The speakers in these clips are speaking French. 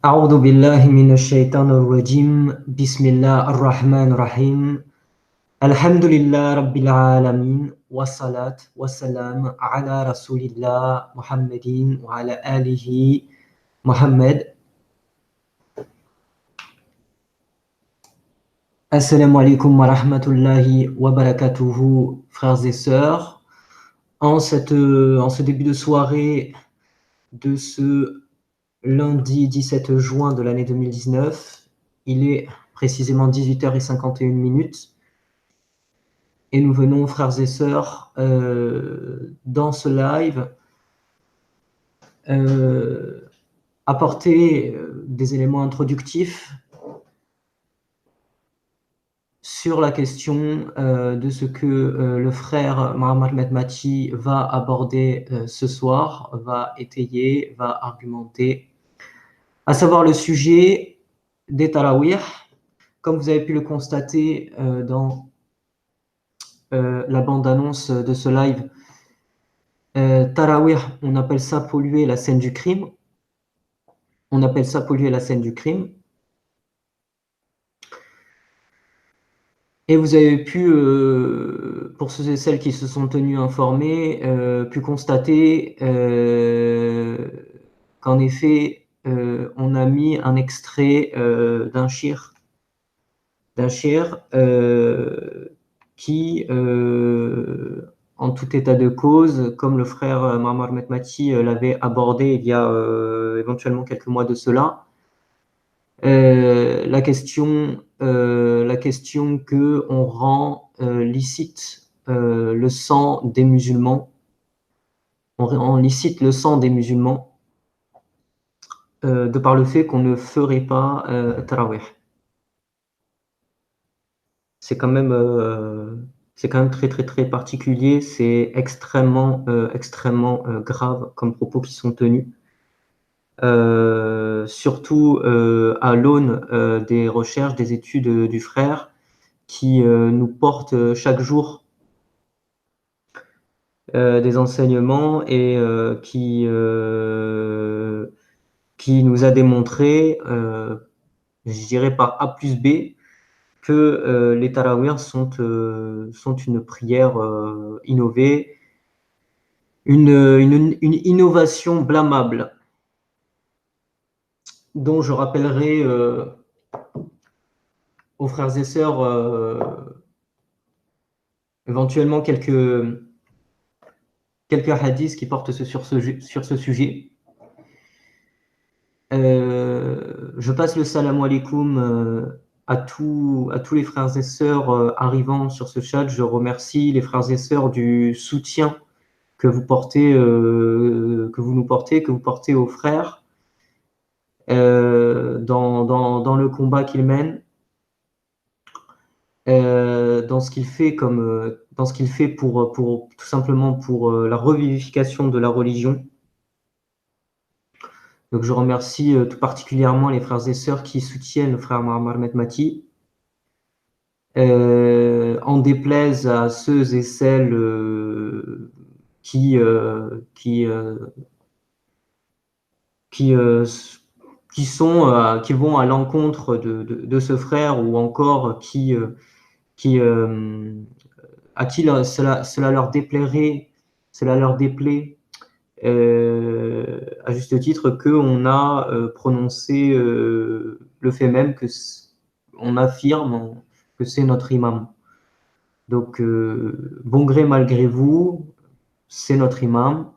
أعوذ بالله من الشيطان الرجيم بسم الله الرحمن الرحيم الحمد لله رب العالمين والصلاة والسلام على رسول الله محمد وعلى آله محمد. Assalamu alaikum wa rahmatullahi wa barakatuhu, frères et sœurs. En ce début de soirée de ce lundi 17 juin de l'année 2019, il est précisément 18h51 et nous venons, frères et sœurs, dans ce live, apporter des éléments introductifs sur la question de ce que le frère Mohamed Medmati va aborder ce soir, va étayer, va argumenter, à savoir le sujet des tarawih. Comme vous avez pu le constater dans la bande-annonce de ce live, tarawih, on appelle ça polluer la scène du crime. On appelle ça polluer la scène du crime. Et vous avez pu, pour ceux et celles qui se sont tenus informés, pu constater qu'en effet, on a mis un extrait d'un shir qui, en tout état de cause, comme le frère Mohamed Medmati l'avait abordé il y a éventuellement quelques mois de cela, la question que on rend licite le sang des musulmans, on rend licite le sang des musulmans de par le fait qu'on ne ferait pas tarawih. C'est quand même très très très particulier, c'est extrêmement grave comme propos qui sont tenus. Surtout à l'aune des recherches, des études du frère qui nous porte chaque jour des enseignements et qui nous a démontré, je dirais par A plus B, que les tarawih sont une prière innovée, une innovation blâmable, dont je rappellerai aux frères et sœurs éventuellement quelques hadiths qui portent sur ce sujet. Je passe le salam alaikum à tous les frères et sœurs arrivant sur ce chat. Je remercie les frères et sœurs du soutien que vous nous portez aux frères dans le combat qu'ils mènent, dans ce qu'il fait pour tout simplement pour la revivification de la religion. Donc je remercie tout particulièrement les frères et sœurs qui soutiennent le frère Mohamed Medmati, en déplaise à ceux et celles qui vont à l'encontre de ce frère, ou encore à qui cela leur déplairait, à juste titre, qu'on a prononcé le fait même que on affirme que c'est notre imam. Donc, bon gré malgré vous, c'est notre imam,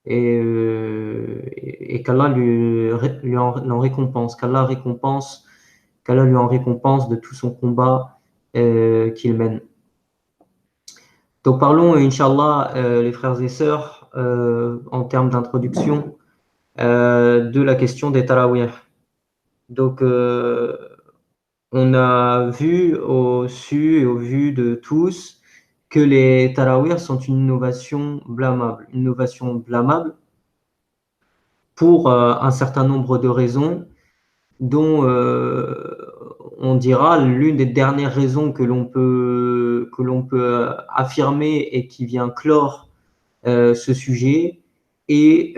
et qu'Allah lui en récompense, qu'Allah lui en récompense de tout son combat qu'il mène. Donc parlons, Inch'Allah, les frères et sœurs, en termes d'introduction, de la question des tarawih. Donc, on a vu, su et au vu de tous, que les tarawih sont une innovation blâmable. Une innovation blâmable pour un certain nombre de raisons, dont on dira l'une des dernières raisons que l'on peut affirmer et qui vient clore ce sujet est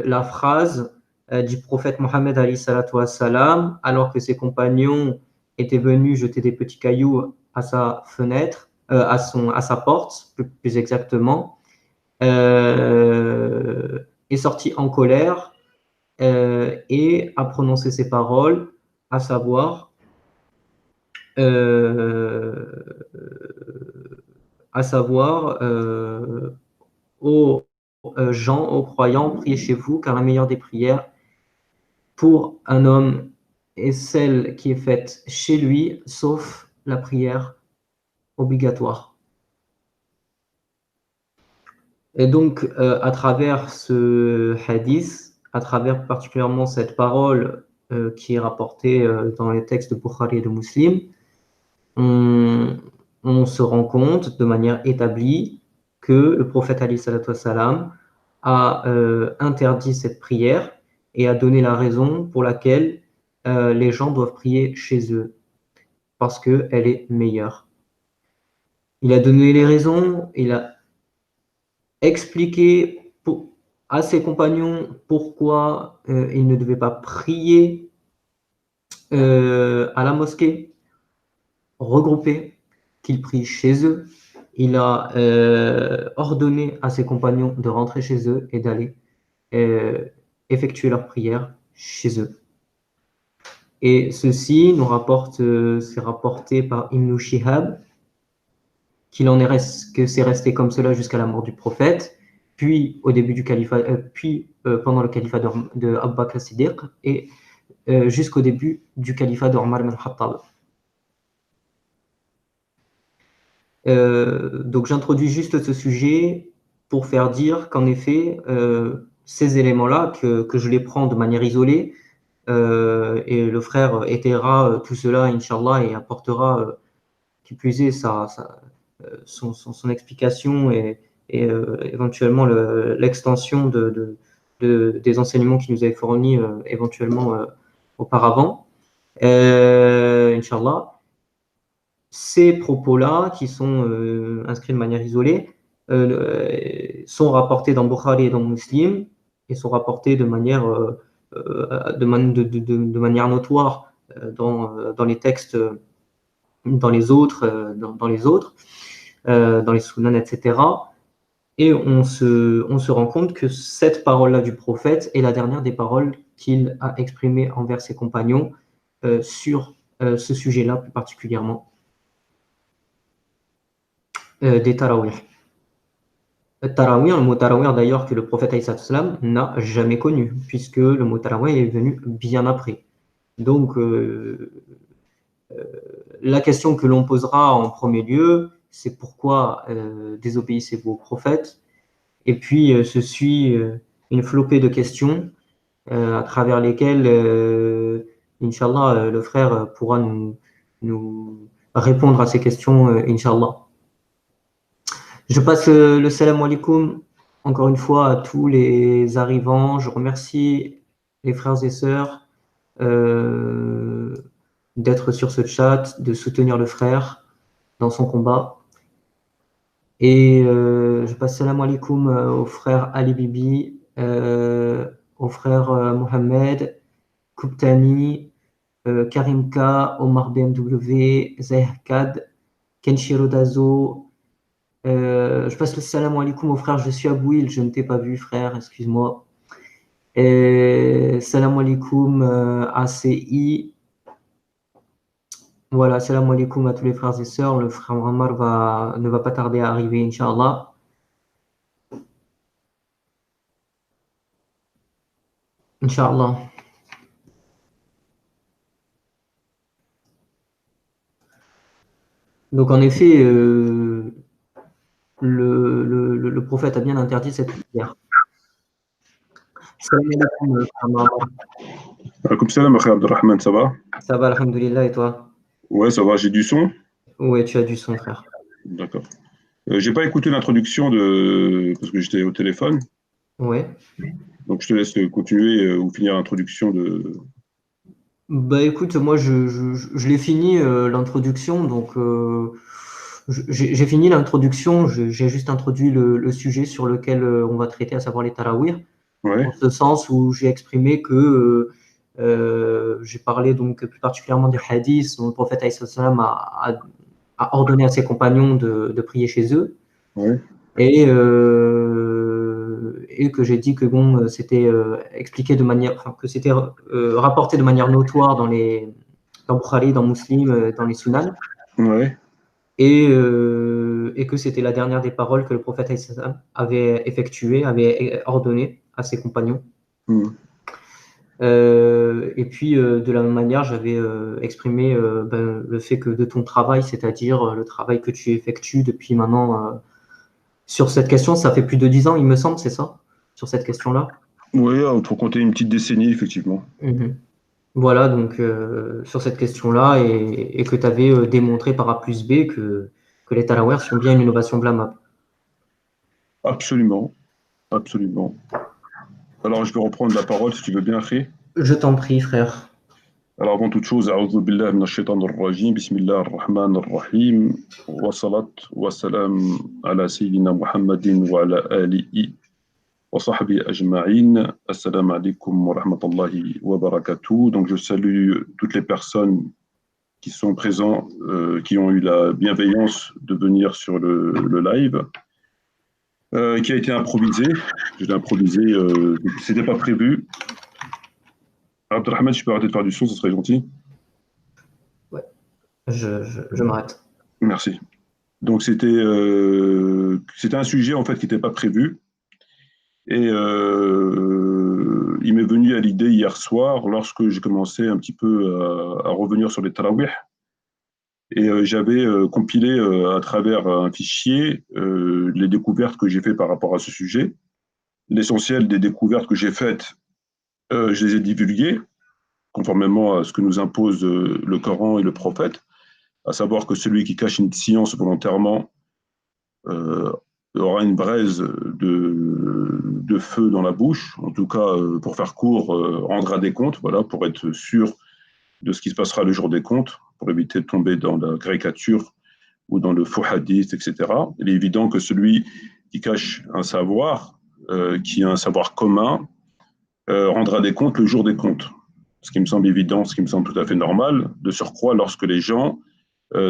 la phrase du prophète Mohammed alayhi salatu wassalam, alors que ses compagnons étaient venus jeter des petits cailloux à sa fenêtre, à sa porte, plus exactement, est sorti en colère et a prononcé ces paroles, à savoir, aux gens, aux croyants, priez chez vous, car la meilleure des prières pour un homme est celle qui est faite chez lui, sauf la prière obligatoire. Et donc, à travers ce hadith, à travers particulièrement cette parole qui est rapportée dans les textes de Bukhari et de Muslim, on se rend compte de manière établie que le prophète alayhi salatu wassalam a interdit cette prière et a donné la raison pour laquelle les gens doivent prier chez eux, parce qu'elle est meilleure. Il a donné les raisons, il a expliqué à ses compagnons pourquoi ils ne devaient pas prier à la mosquée regroupés, qu'ils prient chez eux. Il a ordonné à ses compagnons de rentrer chez eux et d'aller effectuer leur prière chez eux. Et ceci nous rapporte, c'est rapporté par Ibn Shihab, que c'est resté comme cela jusqu'à la mort du prophète, puis au début du califat, puis pendant le califat de Abu Bakr as-Siddiq et jusqu'au début du califat d'Omar ibn Khattab. Donc j'introduis juste ce sujet pour faire dire qu'en effet, ces éléments-là, que je les prends de manière isolée, et le frère étayera tout cela, Inch'Allah, et apportera, qui plus est, son explication et éventuellement l'extension des enseignements qu'il nous avait fournis éventuellement auparavant. Inch'Allah. Ces propos-là, qui sont inscrits de manière isolée, sont rapportés dans Bukhari et dans Muslim, et sont rapportés de manière, de manière notoire dans les textes, dans les autres, dans les sunan, etc. Et on se rend compte que cette parole-là du prophète est la dernière des paroles qu'il a exprimées envers ses compagnons sur ce sujet-là plus particulièrement. Des tarawih. Le mot tarawih d'ailleurs que le prophète alayhi n'a jamais connu, puisque le mot tarawih est venu bien après. Donc la question que l'on posera en premier lieu, c'est pourquoi désobéissez-vous au prophète? Et puis se suit une flopée de questions à travers lesquelles, Inch'Allah, le frère pourra nous répondre à ces questions, Inch'Allah. Je passe le salam alaikum encore une fois à tous les arrivants. Je remercie les frères et sœurs d'être sur ce chat, de soutenir le frère dans son combat. Et je passe salam alaikum au frère Ali Bibi, au frère Mohamed, Kubtani, Karimka, Omar BMW, Zahkad, Kenshiro Dazo. Je passe le salam alaikum au frère, je suis Abouil, je ne t'ai pas vu frère, excuse-moi. Salam alaikum ACI. Voilà, salam alaikum à tous les frères et sœurs. Le frère Muhammad ne va pas tarder à arriver, Inch'Allah. Inch'Allah. Donc en effet, le prophète a bien interdit cette prière. Salam alaikum, frère Muhammad. Alaikum salam, frère Abdelrahman, ça va? Ça va, alhamdoulilah, et toi? Ouais, ça va, j'ai du son? Ouais, tu as du son, frère. D'accord. J'ai pas écouté l'introduction parce que j'étais au téléphone. Ouais. Donc je te laisse continuer ou finir l'introduction de. Bah écoute, moi je l'ai fini l'introduction, donc j'ai fini l'introduction, j'ai juste introduit le sujet sur lequel on va traiter, à savoir les tarawih. Ouais, en ce sens où j'ai exprimé que j'ai parlé donc plus particulièrement du hadith dont le prophète alayhi salam a ordonné à ses compagnons de prier chez eux ouais, et que j'ai dit que bon, c'était expliqué de manière, enfin, que c'était rapporté de manière notoire dans Bukhari, dans Muslim, dans les Sunan, ouais. et que c'était la dernière des paroles que le prophète alayhi salam avait effectuées, avait ordonné à ses compagnons. Hmm. Et puis, de la même manière, j'avais exprimé ben, le fait que de ton travail, c'est-à-dire le travail que tu effectues depuis maintenant sur cette question, ça fait plus de 10 ans, il me semble, c'est ça? Sur cette question-là? Oui, pour compter une petite décennie, effectivement. Mhm. Voilà, donc sur cette question-là, et que tu avais démontré par A plus B que les Talaware sont bien une innovation blâmable. Absolument, absolument. Alors, je vais reprendre la parole, si tu veux bien, Khé. Je t'en prie, frère. Alors, avant toute chose, أعوذ بالله من الشيطان الرجيم بسم الله الرحمن الرحيم والصلاة والسلام على سيدنا محمد وعلى آله وصحبه أجمعين. Assalamu alaikum wa rahmatullahi wa barakatuh. Donc, je salue toutes les personnes qui sont présents, qui ont eu la bienveillance de venir sur le live, qui a été improvisé. Je l'ai improvisé, c'était pas prévu. Abdelrahman, tu peux arrêter de faire du son, ce serait gentil. Ouais, je m'arrête. Merci. Donc c'était un sujet en fait qui n'était pas prévu et il m'est venu à l'idée hier soir lorsque j'ai commencé un petit peu à revenir sur les tarawih et j'avais compilé à travers un fichier les découvertes que j'ai fait par rapport à ce sujet. L'essentiel des découvertes que j'ai faites, je les ai divulguées conformément à ce que nous impose le Coran et le prophète, à savoir que celui qui cache une science volontairement euh, aura une braise de feu dans la bouche, en tout cas, pour faire court, rendra des comptes, voilà, pour être sûr de ce qui se passera le jour des comptes, pour éviter de tomber dans la caricature ou dans le faux hadith, etc. Il est évident que celui qui cache un savoir, qui a un savoir commun, rendra des comptes le jour des comptes. Ce qui me semble évident, ce qui me semble tout à fait normal, de surcroît lorsque les gens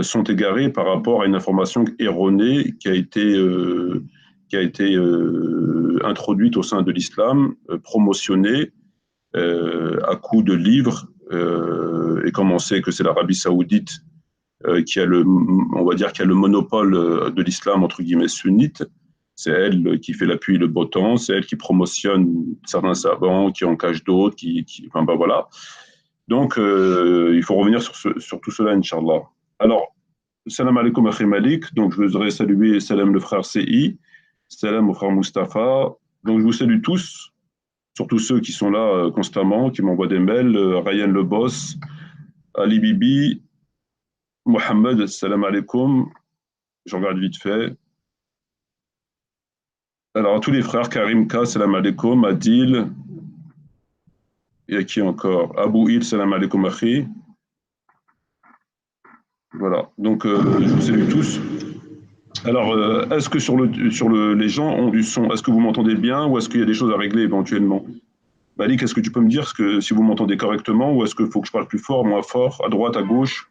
sont égarés par rapport à une information erronée qui a été introduite au sein de l'islam, promotionnée à coups de livres. Et comme on sait que c'est l'Arabie Saoudite qui a on va dire, qui a le monopole de l'islam entre guillemets sunnite, c'est elle qui fait l'appui et le beau temps, c'est elle qui promotionne certains savants, qui en cache d'autres, enfin ben voilà. Donc il faut revenir sur tout cela, Inch'Allah. Alors, salam alaikum Akhi Malik. Donc, je voudrais saluer salam le frère CI, salam au frère Mustapha. Donc, je vous salue tous, surtout ceux qui sont là constamment, qui m'envoient des mails. Ryan le boss, Ali Bibi, Mohamed, salam alaikum. Je regarde vite fait. Alors, à tous les frères, Karim K, salam alaikum, Adil. Et à qui encore? Abou Il, salam alaikum Akhi. Voilà. Donc, je vous salue tous. Alors, est-ce que les gens ont du son? Est-ce que vous m'entendez bien ou est-ce qu'il y a des choses à régler éventuellement? Malik, est-ce que tu peux me dire si vous m'entendez correctement ou est-ce qu'il faut que je parle plus fort, moins fort, à droite, à gauche?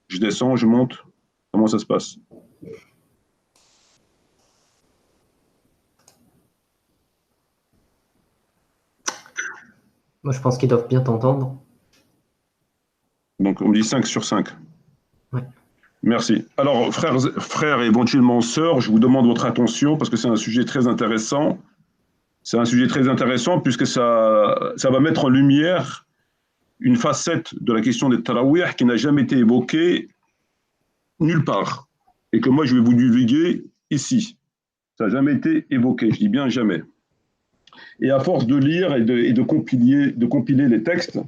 Je descends, je monte? Comment ça se passe? Moi, je pense qu'ils doivent bien t'entendre. Donc, on me dit 5 sur 5. Ouais. Merci. Alors, frères et éventuellement sœurs, je vous demande votre attention parce que c'est un sujet très intéressant. C'est un sujet très intéressant puisque ça va mettre en lumière une facette de la question des tarawih qui n'a jamais été évoquée nulle part et que moi je vais vous divulguer ici. Ça n'a jamais été évoqué, je dis bien jamais. Et à force de lire et de compiler les textes,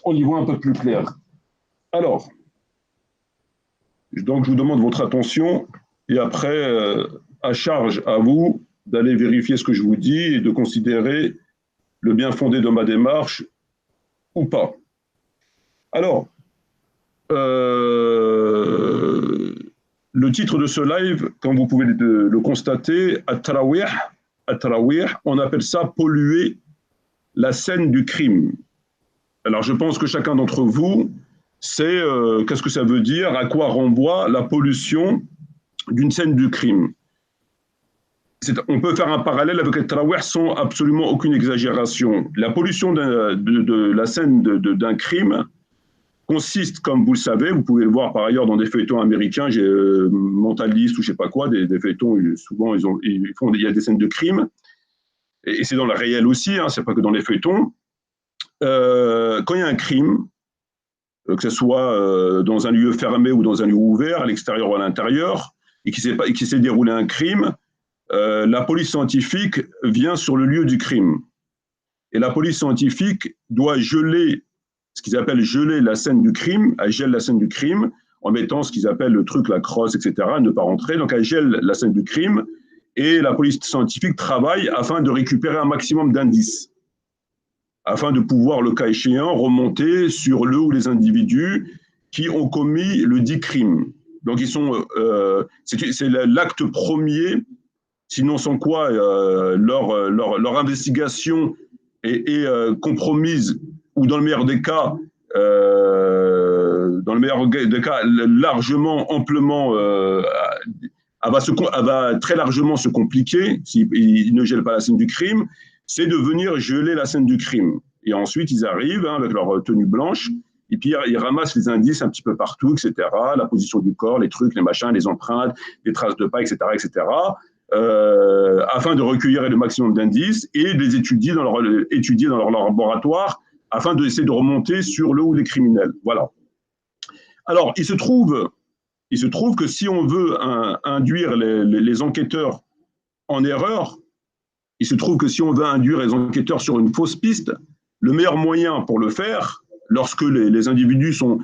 on y voit un peu plus clair. Alors, donc je vous demande votre attention et après, à charge à vous d'aller vérifier ce que je vous dis et de considérer le bien fondé de ma démarche ou pas. Alors, le titre de ce live, comme vous pouvez le constater, At-Tarawih, at-tarawih, on appelle ça polluer la scène du crime. Alors je pense que chacun d'entre vous sait qu'est-ce que ça veut dire, à quoi renvoie la pollution d'une scène du crime. On peut faire un parallèle avec le tarawih sans absolument aucune exagération. La pollution de la scène d'un crime consiste, comme vous le savez, vous pouvez le voir par ailleurs dans des feuilletons américains, j'ai Mentalist ou je ne sais pas quoi, des feuilletons, souvent il y a des scènes de crime, et c'est dans le réel aussi, hein, c'est pas que dans les feuilletons. Quand il y a un crime, que ce soit dans un lieu fermé ou dans un lieu ouvert, à l'extérieur ou à l'intérieur, et qui s'est déroulé un crime, la police scientifique vient sur le lieu du crime. Et la police scientifique doit geler, ce qu'ils appellent geler la scène du crime, elle gèle la scène du crime, en mettant ce qu'ils appellent le truc, la crosse, etc., ne pas rentrer. Donc elle gèle la scène du crime, et la police scientifique travaille afin de récupérer un maximum d'indices, afin de pouvoir, le cas échéant, remonter sur le ou les individus qui ont commis le dit crime. Donc c'est l'acte premier, sinon sans quoi leur investigation est compromise, ou dans le meilleur des cas, largement, amplement, elle va très largement se compliquer s'ils ne gèlent pas la scène du crime, c'est de venir geler la scène du crime. Et ensuite, ils arrivent avec leur tenue blanche, et puis ils ramassent les indices un petit peu partout, etc., la position du corps, les trucs, les machins, les empreintes, les traces de pas, etc., etc., afin de recueillir le maximum d'indices et de les étudier dans leur laboratoire afin d'essayer de remonter sur le ou les criminels. Voilà. Alors, il se trouve que si on veut induire les enquêteurs en erreur, il se trouve que si on veut induire les enquêteurs sur une fausse piste, le meilleur moyen pour le faire, lorsque les individus sont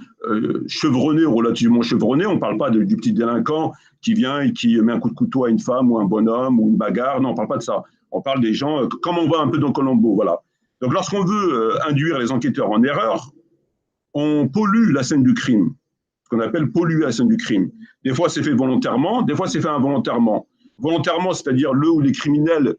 chevronnés ou relativement chevronnés, on ne parle pas du petit délinquant qui vient et qui met un coup de couteau à une femme ou un bonhomme ou une bagarre, non, on ne parle pas de ça. On parle des gens, comme on voit un peu dans Colombo, voilà. Donc lorsqu'on veut induire les enquêteurs en erreur, on pollue la scène du crime, ce qu'on appelle polluer la scène du crime. Des fois c'est fait volontairement, des fois c'est fait involontairement. Volontairement, c'est-à-dire le ou les criminels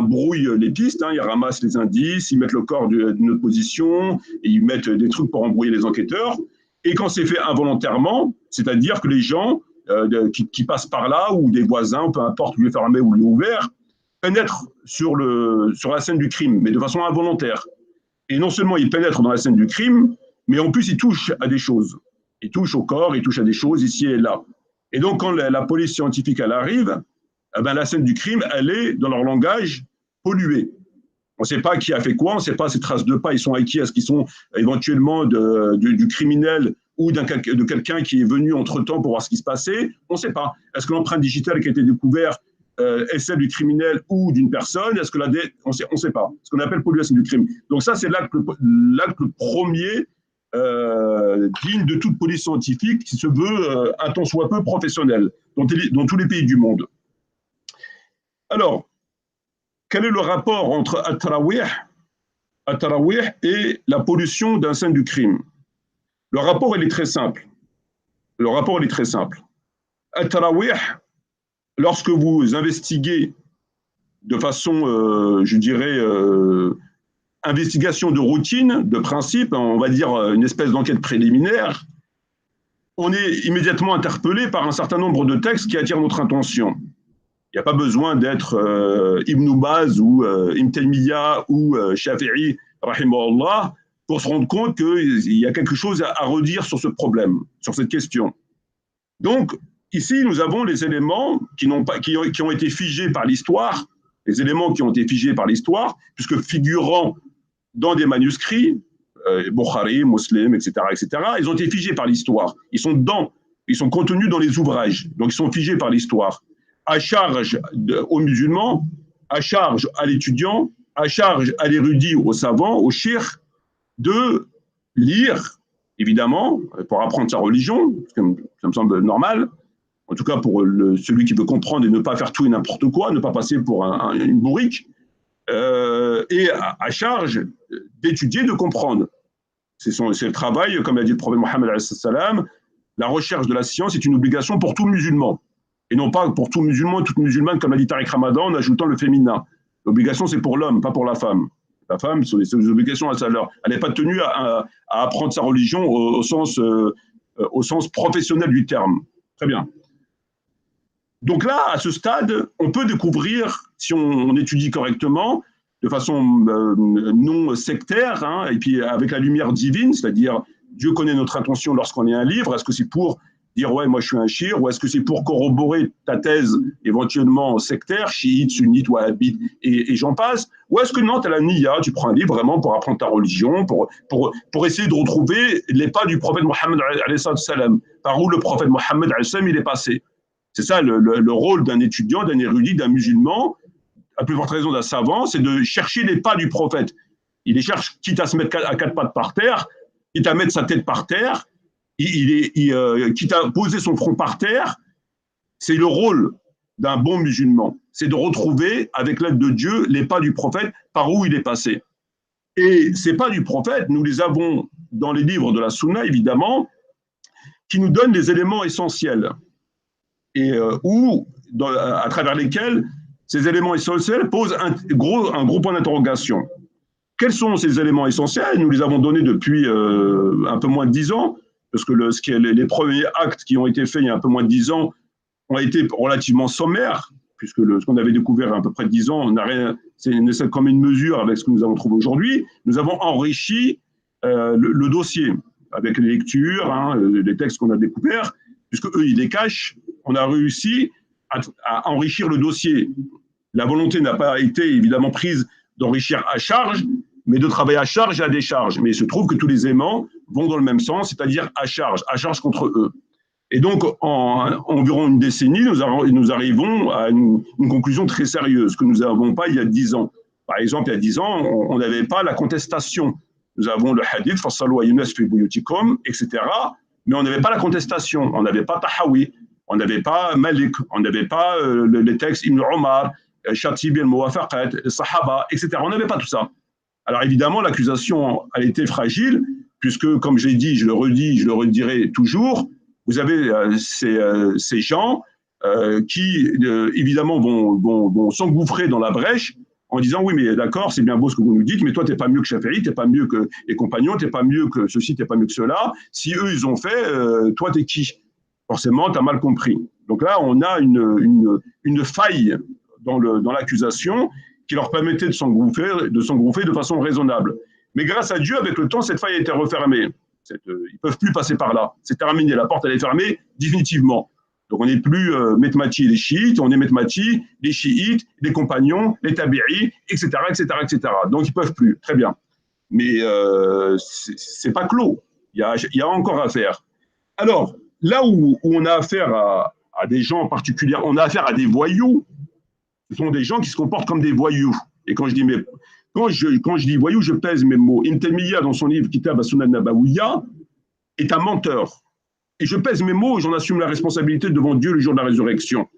brouillent les pistes, hein, ils ramassent les indices, ils mettent le corps d'une autre position, et ils mettent des trucs pour embrouiller les enquêteurs. Et quand c'est fait involontairement, c'est-à-dire que les gens qui passent par là, ou des voisins, peu importe, lieu fermé ou lieu ouvert, pénètrent sur la scène du crime, mais de façon involontaire. Et non seulement ils pénètrent dans la scène du crime, mais en plus ils touchent à des choses. Ils touchent au corps, ils touchent à des choses ici et là. Et donc quand la police scientifique elle arrive, la scène du crime, elle est, dans leur langage, polluée. On ne sait pas qui a fait quoi, on ne sait pas ces traces de pas, ils sont acquis, est-ce qu'ils sont éventuellement du criminel ou de quelqu'un qui est venu entre-temps pour voir ce qui se passait, on ne sait pas. Est-ce que l'empreinte digitale qui a été découverte est celle du criminel ou d'une personne? Est-ce que on ne sait pas. Ce qu'on appelle pollution du crime. Donc ça, c'est l'acte premier digne de toute police scientifique qui se veut un tant soit peu professionnel dans tous les pays du monde. Alors, quel est le rapport entre at-tarawih et la pollution d'un scène du crime? Le rapport, il est très simple. At-tarawih, lorsque vous investiguez de façon, je dirais, investigation de routine, de principe, on va dire une espèce d'enquête préliminaire, on est immédiatement interpellé par un certain nombre de textes qui attirent notre attention. Il n'y a pas besoin d'être Ibn Baz ou Ibn Taymiyyah ou Shafi'i, rahimahullah, pour se rendre compte qu'il y a quelque chose à redire sur ce problème, sur cette question. Donc, ici, nous avons les éléments qui ont été figés par l'histoire, puisque figurant dans des manuscrits, Bukhari, Muslim, etc., ils ont été figés par l'histoire. Ils sont contenus dans les ouvrages, donc ils sont figés par l'histoire. À charge aux musulmans, à charge à l'étudiant, à charge à l'érudit, au savant, au shir, de lire, évidemment, pour apprendre sa religion, ça me semble normal, en tout cas pour celui qui veut comprendre et ne pas faire tout et n'importe quoi, ne pas passer pour une bourrique, et à charge d'étudier, de comprendre. C'est le travail, comme l'a dit le prophète Mohammed, la recherche de la science est une obligation pour tout musulman. Et non pas pour tout musulman et toute musulmane, comme l'a dit Tariq Ramadan, en ajoutant le féminin. L'obligation, c'est pour l'homme, pas pour la femme. La femme, c'est des obligations à sa leur. Elle n'est pas tenue à apprendre sa religion au sens professionnel du terme. Très bien. Donc là, à ce stade, on peut découvrir, si on étudie correctement, de façon non sectaire, hein, et puis avec la lumière divine, c'est-à-dire Dieu connaît notre intention lorsqu'on lit un livre. Est-ce que c'est pour dire ouais, moi je suis un chiite, ou est-ce que c'est pour corroborer ta thèse éventuellement sectaire, chiite, sunnite, wahhabite, et j'en passe, ou est-ce que non, tu as la niya, tu prends un livre vraiment pour apprendre ta religion, pour essayer de retrouver les pas du prophète Mohammed par où le prophète Mohammed il est passé. C'est ça le rôle d'un étudiant, d'un érudit, d'un musulman, à plus forte raison d'un savant, c'est de chercher les pas du prophète. Il les cherche, quitte à se mettre à quatre pattes par terre, quitte à mettre sa tête par terre, quitte à poser son front par terre. C'est le rôle d'un bon musulman, c'est de retrouver, avec l'aide de Dieu, les pas du prophète, par où il est passé. Et ces pas du prophète, nous les avons dans les livres de la Sunna, évidemment, qui nous donnent des éléments essentiels, et à travers lesquels ces éléments essentiels posent un gros point d'interrogation. Quels sont ces éléments essentiels? Nous les avons donnés depuis un peu moins de 10 ans, parce que les premiers actes qui ont été faits il y a un peu moins de 10 ans ont été relativement sommaires, puisque ce qu'on avait découvert à peu près 10 ans, c'est comme une mesure avec ce que nous avons trouvé aujourd'hui. Nous avons enrichi le dossier avec les lectures, hein, les textes qu'on a découverts, puisque eux, ils les cachent. On a réussi à enrichir le dossier. La volonté n'a pas été évidemment prise d'enrichir à charge, mais de travailler à charge et à décharge. Mais il se trouve que tous les aimants vont dans le même sens, c'est-à-dire à charge contre eux. Et donc, en environ une décennie, nous arrivons à une conclusion très sérieuse que nous n'avons pas il y a 10 ans. Par exemple, il y a 10 ans, on n'avait pas la contestation. Nous avons le hadith, etc., mais on n'avait pas la contestation, on n'avait pas Tahawi, on n'avait pas Malik, on n'avait pas les textes Ibn Omar, Shatib al-Muwafaqat, Sahaba, etc. On n'avait pas tout ça. Alors évidemment, l'accusation, elle était fragile, puisque, comme je l'ai dit, je le redis, je le redirai toujours, vous avez ces gens qui, évidemment, vont s'engouffrer dans la brèche en disant, oui, mais d'accord, c'est bien beau ce que vous nous dites, mais toi, tu n'es pas mieux que Shafi'i, tu n'es pas mieux que les compagnons, tu n'es pas mieux que ceci, tu n'es pas mieux que cela. Si eux, ils ont fait, toi, tu es qui? Forcément, tu as mal compris. Donc là, on a une faille dans l'accusation qui leur permettait de s'engouffrer de façon raisonnable. Mais grâce à Dieu, avec le temps, cette faille a été refermée. Ils ne peuvent plus passer par là. C'est terminé. La porte, elle est fermée définitivement. Donc, on n'est plus Metmati et les chiites, on est Metmati, les chiites, les compagnons, les tabi'i, etc., etc., etc. Donc, ils ne peuvent plus. Très bien. Mais ce n'est pas clos. Il y a encore à faire. Alors, là où on a affaire à des gens particuliers, on a affaire à des voyous. Ce sont des gens qui se comportent comme des voyous. Et quand je dis voyou, je pèse mes mots. Ibn Taymiyyah, dans son livre Kitab as-Sunnah an-Nabawiyya, est un menteur. Et je pèse mes mots et j'en assume la responsabilité devant Dieu le jour de la résurrection.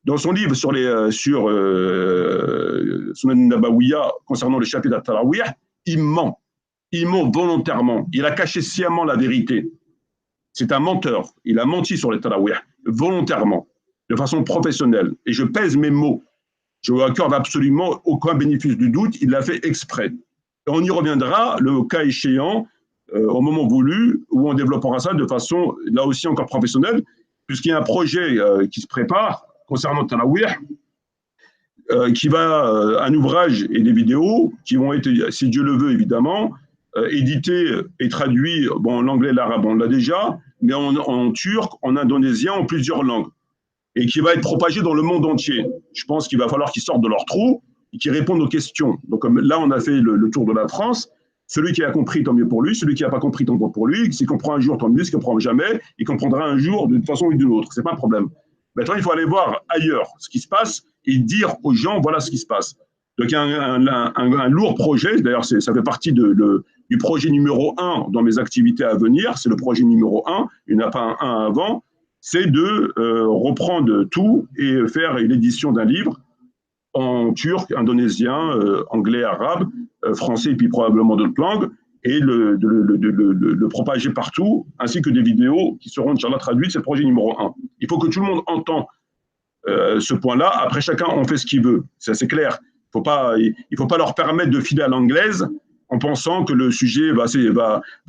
Dans son livre sur Sunan an-Nabawiyya, concernant le chapitre d'At-Tarawih, il ment. Il ment volontairement. Il a caché sciemment la vérité. C'est un menteur. Il a menti sur les Tarawih, volontairement, de façon professionnelle. Et je pèse mes mots. Je lui accorde absolument aucun bénéfice du doute. Il l'a fait exprès. Et on y reviendra, le cas échéant, au moment voulu, où on développera ça de façon, là aussi, encore professionnelle, puisqu'il y a un projet qui se prépare concernant Tarawih, qui va, un ouvrage et des vidéos qui vont être, si Dieu le veut, évidemment, édités et traduits, bon, l'anglais et l'arabe, on l'a déjà, mais en turc, en indonésien, en plusieurs langues, et qui va être propagé dans le monde entier. Je pense qu'il va falloir qu'ils sortent de leur trou et qu'ils répondent aux questions. Donc là, on a fait le tour de la France. Celui qui a compris, tant mieux pour lui. Celui qui n'a pas compris, tant mieux pour lui. S'il comprend un jour, tant mieux. S'il ne comprend jamais, il comprendra un jour d'une façon ou d'une autre. Ce n'est pas un problème. Maintenant, il faut aller voir ailleurs ce qui se passe et dire aux gens, voilà ce qui se passe. Donc, il y a un lourd projet. D'ailleurs, ça fait partie du projet numéro 1 dans mes activités à venir. C'est le projet numéro 1. Il n'y en a pas un avant. C'est de reprendre tout et faire l'édition d'un livre en turc, indonésien, anglais, arabe, français et puis probablement d'autres langues, et le propager partout, ainsi que des vidéos qui seront Inch'Allah traduites. C'est le projet numéro 1. Il faut que tout le monde entende ce point-là. Après, chacun en fait ce qu'il veut. Ça, c'est clair. Il faut pas leur permettre de filer à l'anglaise en pensant que le sujet va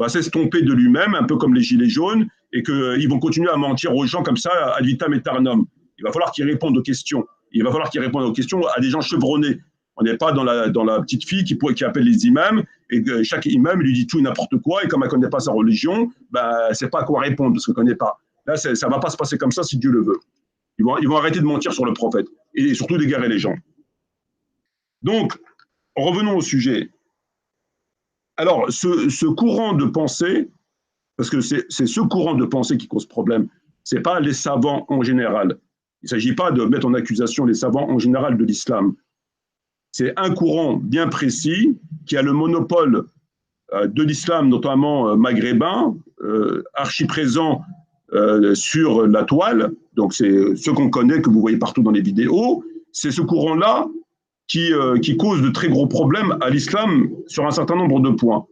s'estomper de lui-même, un peu comme les gilets jaunes, et qu'ils vont continuer à mentir aux gens comme ça, ad vitam aeternam. Il va falloir qu'ils répondent aux questions. Il va falloir qu'ils répondent aux questions à des gens chevronnés. On n'est pas dans la petite fille qui appelle les imams, et que chaque imam lui dit tout et n'importe quoi, et comme elle ne connaît pas sa religion, elle ne sait pas à quoi répondre, parce qu'elle ne connaît pas. Là, ça ne va pas se passer comme ça si Dieu le veut. Ils vont arrêter de mentir sur le prophète, et surtout d'égarer les gens. Donc, revenons au sujet. Alors, ce courant de pensée, parce que c'est ce courant de pensée qui cause problème, ce n'est pas les savants en général. Il ne s'agit pas de mettre en accusation les savants en général de l'islam. C'est un courant bien précis qui a le monopole de l'islam, notamment maghrébin, archi-présent sur la toile. Donc, c'est ce qu'on connaît, que vous voyez partout dans les vidéos. C'est ce courant-là qui cause de très gros problèmes à l'islam sur un certain nombre de points.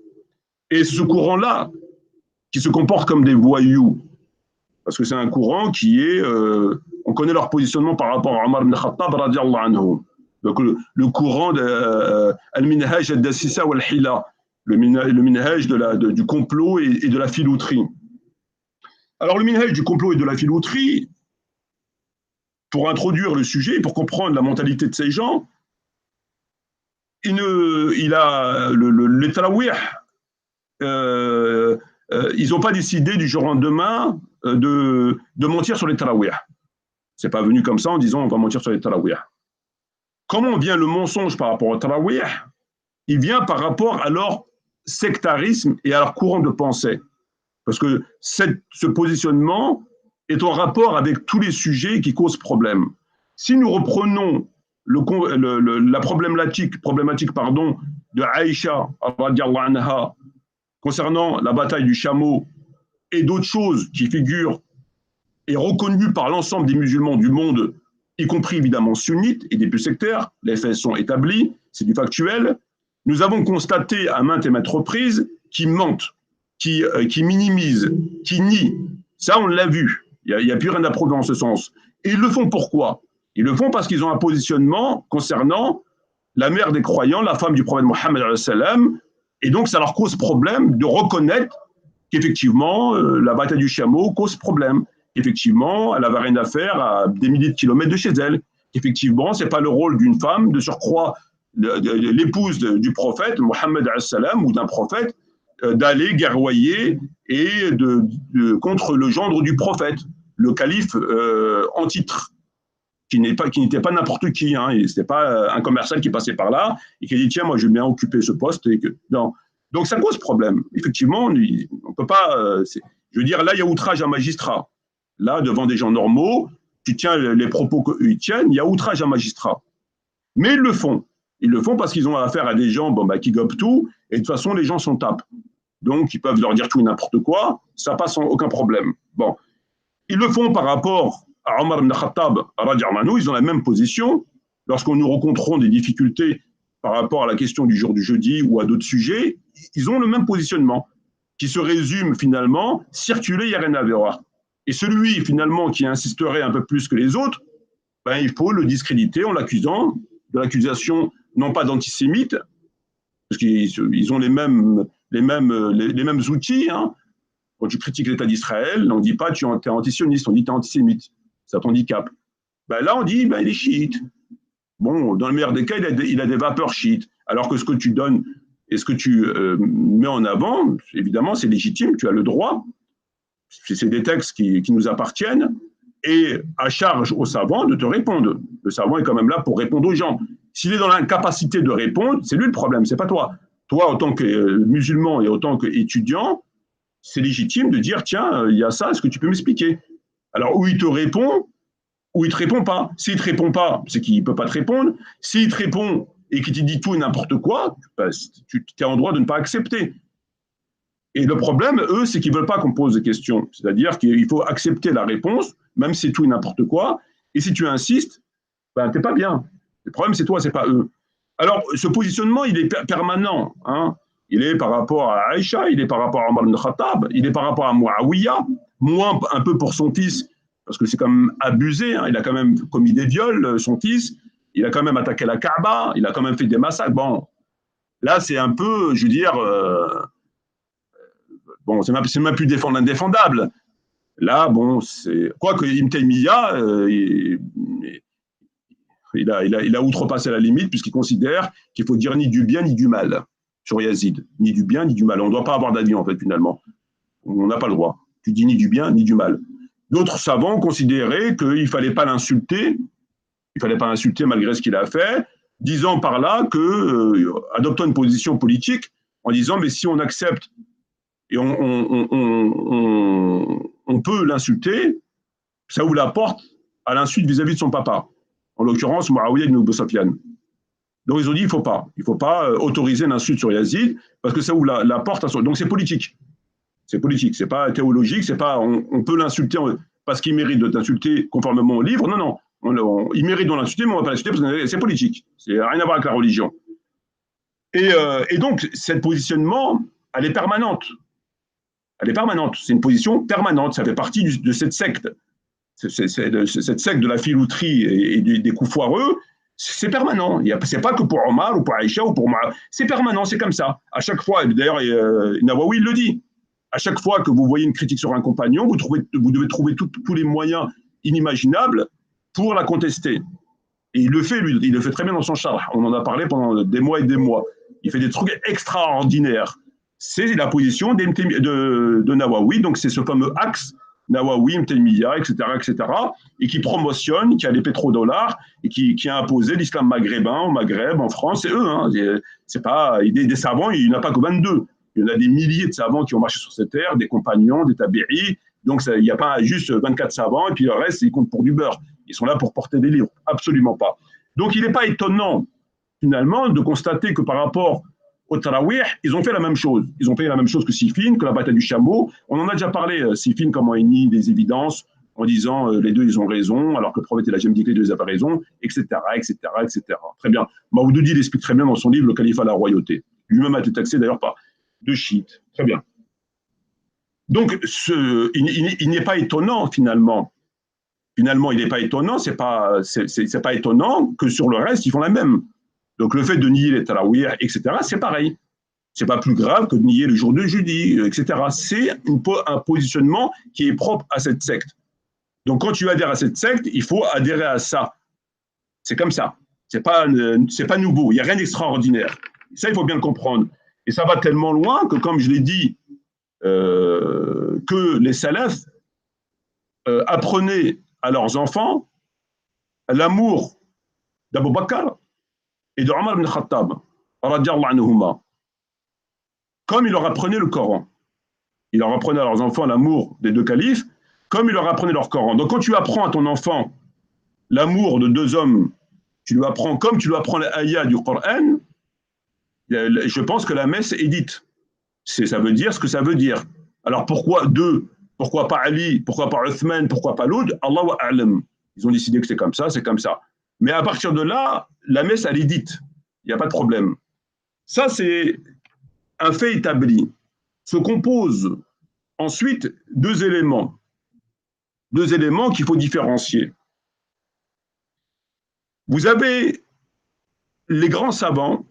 Et ce courant-là, qui se comporte comme des voyous, parce que c'est un courant qui est, on connaît leur positionnement par rapport à Omar ibn Khattab radiallahu anhu. Donc le courant de al-minhaj ad-dassisa wal-hila, le minhaj du complot et de la filouterie. Alors le minhaj du complot et de la filouterie, pour introduire le sujet, pour comprendre la mentalité de ces gens, il a les tarawih, ils n'ont pas décidé du jour au lendemain de mentir sur les tarawih. C'est pas venu comme ça en disant on va mentir sur les tarawih. Comment vient le mensonge par rapport au tarawih? Il vient par rapport à leur sectarisme et à leur courant de pensée. Parce que ce positionnement est en rapport avec tous les sujets qui causent problème. Si nous reprenons la problématique de Aïcha radiallahu anha concernant la bataille du chameau et d'autres choses qui figurent et reconnues par l'ensemble des musulmans du monde, y compris évidemment sunnites et des plus sectaires, les faits sont établis, c'est du factuel, nous avons constaté à maintes et maintes reprises qu'ils mentent, qui minimisent, qui nient. Ça, on l'a vu. Il n'y a plus rien à prouver en ce sens. Et ils le font pourquoi? Ils le font parce qu'ils ont un positionnement concernant la mère des croyants, la femme du prophète Mohammed, et donc ça leur cause problème de reconnaître qu'effectivement, la bataille du chameau cause problème. Effectivement, elle n'avait rien à faire à des milliers de kilomètres de chez elle. Effectivement, ce n'est pas le rôle d'une femme, de surcroît l'épouse du prophète, Mohammed ou d'un prophète, d'aller guerroyer et contre le gendre du prophète, le calife en titre, qui n'était pas n'importe qui, hein, ce n'était pas un commercial qui passait par là et qui a dit tiens, moi je vais bien occuper ce poste. Non. Donc ça cause problème. Effectivement, on ne peut pas. Je veux dire, là, il y a outrage à magistrat. Là, devant des gens normaux, tu tiens les propos qu'ils tiennent, il y a outrage à magistrat. Mais ils le font. Ils le font parce qu'ils ont affaire à des gens qui gobent tout, et de toute façon, les gens s'en tapent. Donc, ils peuvent leur dire tout et n'importe quoi, ça passe sans aucun problème. Bon. Ils le font par rapport à Omar ibn Khattab, ils ont la même position. Lorsqu'on nous rencontrons des difficultés par rapport à la question du jour du jeudi ou à d'autres sujets, ils ont le même positionnement, qui se résume finalement, circuler, il n'y a rien à voir. Et celui finalement qui insisterait un peu plus que les autres, il faut le discréditer en l'accusant de l'accusation non pas d'antisémite, parce qu'ils ont les mêmes outils. Hein. Quand tu critiques l'État d'Israël, on ne dit pas tu es antisioniste, on dit tu es antisémite. C'est un handicap. Là, on dit il est chiite. Bon, dans le meilleur des cas, il a des vapeurs chiites. Alors que ce que tu donnes et ce que tu mets en avant, évidemment, c'est légitime, tu as le droit. C'est des textes qui nous appartiennent. Et à charge au savant de te répondre. Le savant est quand même là pour répondre aux gens. S'il est dans l'incapacité de répondre, c'est lui le problème, c'est pas toi. Toi, en tant que musulman et en tant qu'étudiant, c'est légitime de dire tiens, il y a ça, est-ce que tu peux m'expliquer? Alors, où il te répond, ou il ne te répond pas. S'il ne te répond pas, c'est qu'il ne peut pas te répondre. S'il te répond et qu'il te dit tout et n'importe quoi, tu es en droit de ne pas accepter. Et le problème, eux, c'est qu'ils ne veulent pas qu'on pose des questions. C'est-à-dire qu'il faut accepter la réponse, même si c'est tout et n'importe quoi. Et si tu insistes, tu n'es pas bien. Le problème, c'est toi, ce n'est pas eux. Alors, ce positionnement, il est permanent. Hein. Il est par rapport à Aïcha, il est par rapport à Omar ibn Khattab, il est par rapport à Muawiyah, moins un peu pour son fils, parce que c'est quand même abusé, hein, il a quand même commis des viols, son fils, il a quand même attaqué la Kaaba, il a quand même fait des massacres. Bon, là, c'est un peu, je veux dire, bon, c'est même plus indéfendable. Là, bon, c'est. Quoique Ibn Taymiyyah, il a outrepassé la limite puisqu'il considère qu'il faut dire ni du bien ni du mal sur Yazid. Ni du bien ni du mal. On ne doit pas avoir d'avis, en fait, finalement. On n'a pas le droit. Tu dis ni du bien ni du mal. D'autres savants considéraient qu'il ne fallait pas l'insulter. Il ne fallait pas l'insulter malgré ce qu'il a fait, disant par là que, adoptant une position politique, en disant, mais si on accepte et on peut l'insulter, ça ouvre la porte à l'insulte vis-à-vis de son papa. En l'occurrence, Muawiyah ibn Abu Sufyan. Donc ils ont dit, il ne faut pas autoriser l'insulte sur Yazid, parce que ça ouvre la porte à son... Donc c'est politique. C'est politique, c'est pas théologique, c'est pas on peut l'insulter parce qu'il mérite de t'insulter conformément au livre. Non, non. Il mérite de l'insulter, mais on ne va pas l'insulter parce que c'est politique. C'est rien à voir avec la religion. Et donc, ce positionnement, elle est permanente. Elle est permanente. C'est une position permanente. Ça fait partie de cette secte. Cette secte de la filouterie et des coups foireux, c'est permanent. C'est pas que pour Omar ou pour Aïcha ou pour Omar. C'est permanent, c'est comme ça. À chaque fois, d'ailleurs, Nawawi le dit. À chaque fois que vous voyez une critique sur un compagnon, vous devez trouver tous les moyens inimaginables pour la contester. Et il le fait, lui, il le fait très bien dans son charh. On en a parlé pendant des mois et des mois. Il fait des trucs extraordinaires. C'est la position de Nawawi, donc c'est ce fameux axe Nawawi, Mtaymiyyah, etc., et qui promotionne, qui a des pétrodollars, et qui a imposé l'islam maghrébin au Maghreb, en France, c'est eux. Hein. C'est pas, des savants, il n'y en a pas que 22. Il y en a des milliers de savants qui ont marché sur cette terre, des compagnons, des tabi'is. Donc, il n'y a pas juste 24 savants et puis le reste, ils comptent pour du beurre. Ils sont là pour porter des livres. Absolument pas. Donc, il n'est pas étonnant, finalement, de constater que par rapport au Tarawih, ils ont fait la même chose. Ils ont fait la même chose que Siffin, que la bataille du chameau. On en a déjà parlé, Siffin, comment il nie des évidences en disant les deux, ils ont raison, alors que le prophète, il a jamais dit que les deux, ils n'avaient raison, etc., etc., etc. Très bien. Maoudoudi l'explique très bien dans son livre, Le Califat à la royauté. Lui-même a été taxé d'ailleurs par de chiites. Très bien. Donc, il n'est pas étonnant, finalement. Finalement, il n'est pas étonnant, c'est pas étonnant que sur le reste, ils font la même. Donc, le fait de nier les tarawih, etc., c'est pareil. C'est pas plus grave que de nier le jour de jeudi, etc. C'est un positionnement qui est propre à cette secte. Donc, quand tu adhères à cette secte, il faut adhérer à ça. C'est comme ça. C'est pas nouveau. Il n'y a rien d'extraordinaire. Ça, il faut bien le comprendre. Et ça va tellement loin que, comme je l'ai dit, que les salafs apprenaient à leurs enfants l'amour d'Abu Bakr et de Omar ibn Khattab, radiallahu anhuma, comme ils leur apprenaient le Coran. Ils leur apprenaient à leurs enfants l'amour des deux califes, comme ils leur apprenaient leur Coran. Donc quand tu apprends à ton enfant l'amour de deux hommes, tu lui apprends comme tu lui apprends l'ayah du Coran, je pense que la messe est dite. Ça veut dire ce que ça veut dire. Alors pourquoi deux? Pourquoi pas Ali? Pourquoi pas Uthman? Pourquoi pas l'autre? Allahu a'lam. Ils ont décidé que c'est comme ça, c'est comme ça. Mais à partir de là, la messe, elle est dite. Il n'y a pas de problème. Ça, c'est un fait établi. Se composent ensuite deux éléments qu'il faut différencier. Vous avez les grands savants,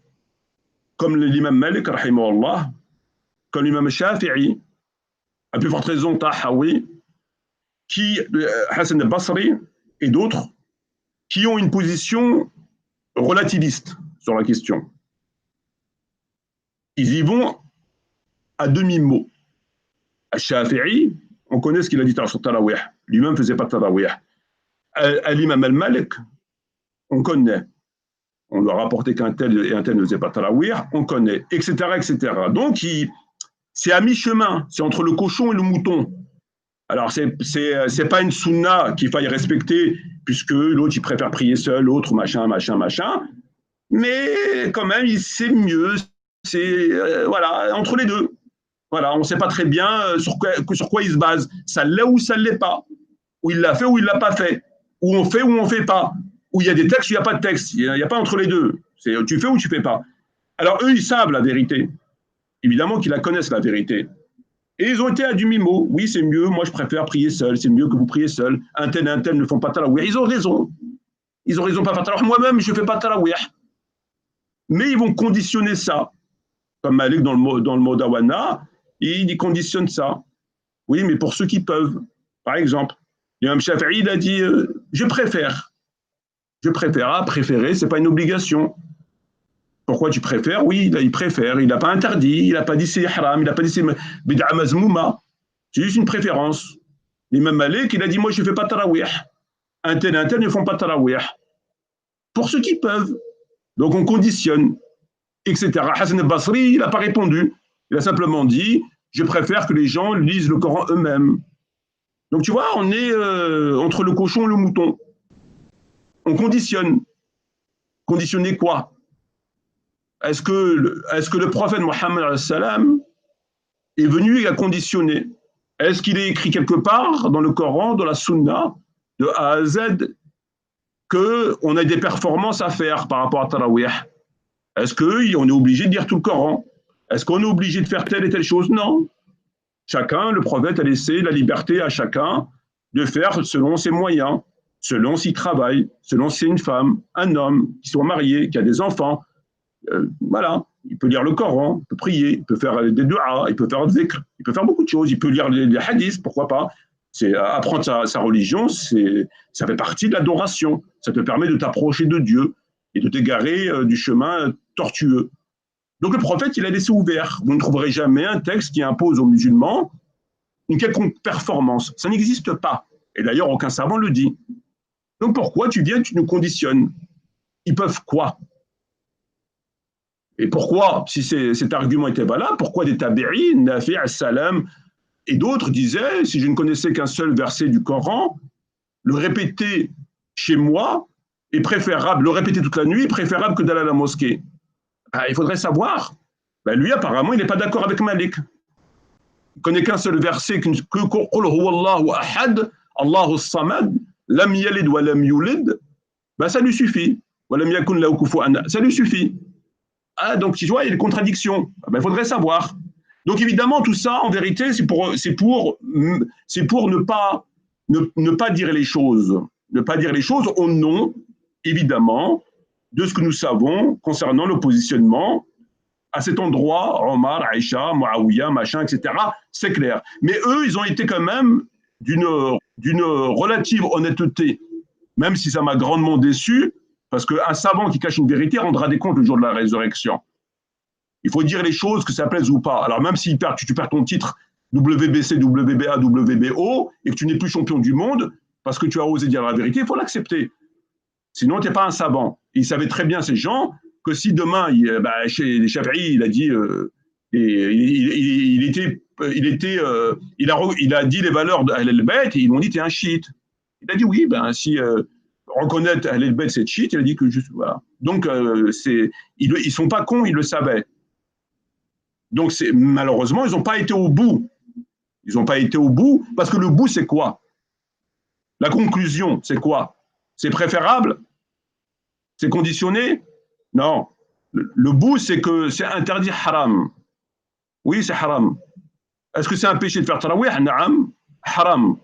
comme l'imam Malik, rahimahullah, comme l'imam Shafi'i, à plus forte raison Tahawi, Hassan al-Basri et d'autres, qui ont une position relativiste sur la question. Ils y vont à demi-mot. Al-Shafi'i, on connaît ce qu'il a dit sur Tarawih. Lui-même ne faisait pas Tarawih. L'imam al-Malik, on connaît. On leur a rapporté qu'un tel et un tel ne faisait pas Tarawih, on connaît, etc., etc. Donc, c'est à mi-chemin, c'est entre le cochon et le mouton. Alors, c'est pas une sunna qu'il faille respecter, puisque l'autre, il préfère prier seul, l'autre, machin. Mais quand même, c'est mieux, c'est voilà, entre les deux. Voilà, on ne sait pas très bien sur quoi il se base. Ça l'est ou ça ne l'est pas. Ou il l'a fait ou il ne l'a pas fait. Ou on fait ou on ne fait pas. Ou il y a des textes ou il n'y a pas de texte. Il n'y a pas entre les deux. C'est tu fais ou tu ne fais pas. Alors, eux, ils savent la vérité. Évidemment qu'ils la connaissent, la vérité. Et ils ont été à demi-mot. Oui, c'est mieux. Moi, je préfère prier seul. C'est mieux que vous priez seul. Un tel ne font pas tarawih. Ils ont raison. ils ont raison de pas faire tarawih. Moi-même, je ne fais pas tarawih. Mais ils vont conditionner ça. Comme Malik dans le mot d'Awana, il conditionne ça. Oui, mais pour ceux qui peuvent. Par exemple, l'imam Shafi'i, il a dit je préfère. Je préfère. Ah, préférer, ce n'est pas une obligation. Pourquoi tu préfères? Oui, il préfère. Il n'a pas interdit. Il n'a pas dit c'est haram. Il n'a pas dit c'est bid'a mazmouma. C'est juste une préférence. L'imam Malik, il a dit moi, je ne fais pas tarawih. Un tel ne font pas tarawih. Pour ceux qui peuvent. Donc, on conditionne, etc. Hassan al-Basri, il n'a pas répondu. Il a simplement dit je préfère que les gens lisent le Coran eux-mêmes. Donc, tu vois, on est entre le cochon et le mouton. On conditionne. Conditionner quoi? Est-ce que le prophète Mohammed salam est venu et a conditionné? Est-ce qu'il est écrit quelque part dans le Coran, dans la Sunna, de A à Z, qu'on a des performances à faire par rapport à Tarawih? Est-ce qu'on est obligé de lire tout le Coran? Est-ce qu'on est obligé de faire telle et telle chose? Non. Chacun, le prophète a laissé la liberté à chacun de faire selon ses moyens, selon s'il travaille, selon si c'est une femme, un homme, qui soit marié, qui a des enfants. Voilà, il peut lire le Coran, il peut prier, il peut faire des du'as, il peut faire des zikr, il peut faire beaucoup de choses, il peut lire les hadiths, pourquoi pas. C'est apprendre sa religion, ça fait partie de l'adoration. Ça te permet de t'approcher de Dieu et de t'égarer du chemin tortueux. Donc le prophète, il a laissé ouvert. Vous ne trouverez jamais un texte qui impose aux musulmans une quelconque performance. Ça n'existe pas. Et d'ailleurs, aucun savant le dit. Donc pourquoi tu viens, tu nous conditionnes? Ils peuvent quoi? Et pourquoi, si cet argument était valable, pourquoi des tabi'in, Nafi', Salam et d'autres disaient, si je ne connaissais qu'un seul verset du Coran, le répéter chez moi est préférable, le répéter toute la nuit est préférable que d'aller à la mosquée. Il faudrait savoir. Lui, apparemment, il n'est pas d'accord avec Malik. Il ne connaît qu'un seul verset, que Qul huwallahu ahad, Allahu samad, lam yalid wa lam yulid, ça lui suffit. Wa lam yakun lahu kufuwan ahad. Ça lui suffit. Donc, tu vois, il y a des contradictions. Il faudrait savoir. Donc, évidemment, tout ça, en vérité, c'est pour ne pas dire les choses. Ne pas dire les choses au nom, évidemment, de ce que nous savons concernant le positionnement à cet endroit, Omar, Aïcha, Muawiyah, machin, etc. C'est clair. Mais eux, ils ont été quand même d'une relative honnêteté, même si ça m'a grandement déçu, parce qu'un savant qui cache une vérité rendra des comptes le jour de la résurrection. Il faut dire les choses, que ça plaise ou pas. Alors même si tu perds ton titre WBC, WBA, WBO, et que tu n'es plus champion du monde, parce que tu as osé dire la vérité, il faut l'accepter. Sinon, tu n'es pas un savant. Ils savaient très bien, ces gens, que si demain, chez les Shafi'i, il a dit, il a dit les valeurs d'Ahl al-Bayt, et ils m'ont dit, tu es un chiite. Il a dit oui, si reconnaître Ahl al-Bayt, c'est chiite, il a dit que juste, voilà. Donc, ils ne sont pas cons, ils le savaient. Donc, malheureusement, ils n'ont pas été au bout. Ils n'ont pas été au bout, parce que le bout, c'est quoi? La conclusion, c'est quoi? C'est préférable? C'est conditionné? Non. Le bout, c'est que c'est interdit haram. Oui, c'est haram. Est-ce que c'est un péché de faire tarawih? Naam, haram.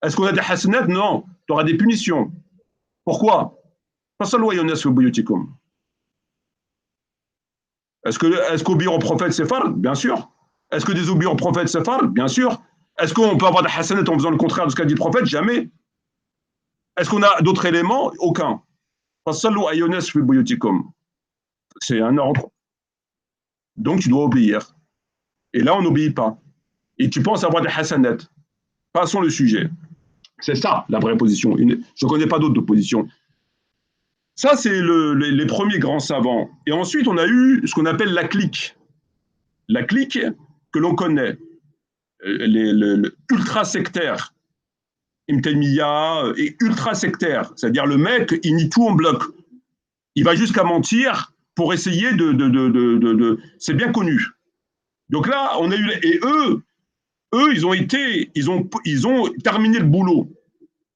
Est-ce qu'on a des hasanat? Non. Tu auras des punitions. Pourquoi? Est-ce qu'obéir au prophète, c'est fard? Bien sûr. Est-ce que désobéir au prophète, c'est fard? Bien sûr. Est-ce qu'on peut avoir des hasanat en faisant le contraire de ce qu'a dit le prophète? Jamais. Est-ce qu'on a d'autres éléments? Aucun. C'est un ordre. Donc tu dois obéir. Et là, on n'obéit pas. Et tu penses avoir des hasanat. Passons le sujet. C'est ça, la vraie position. Je ne connais pas d'autres positions. Ça, c'est les premiers grands savants. Et ensuite, on a eu ce qu'on appelle la clique. La clique que l'on connaît. Ultra-sectaire. Ibn Taymiyyah est ultra-sectaire. C'est-à-dire le mec, il nie tout en bloc. Il va jusqu'à mentir pour essayer c'est bien connu. Donc là, on a eu... Et eux, ils ont terminé le boulot.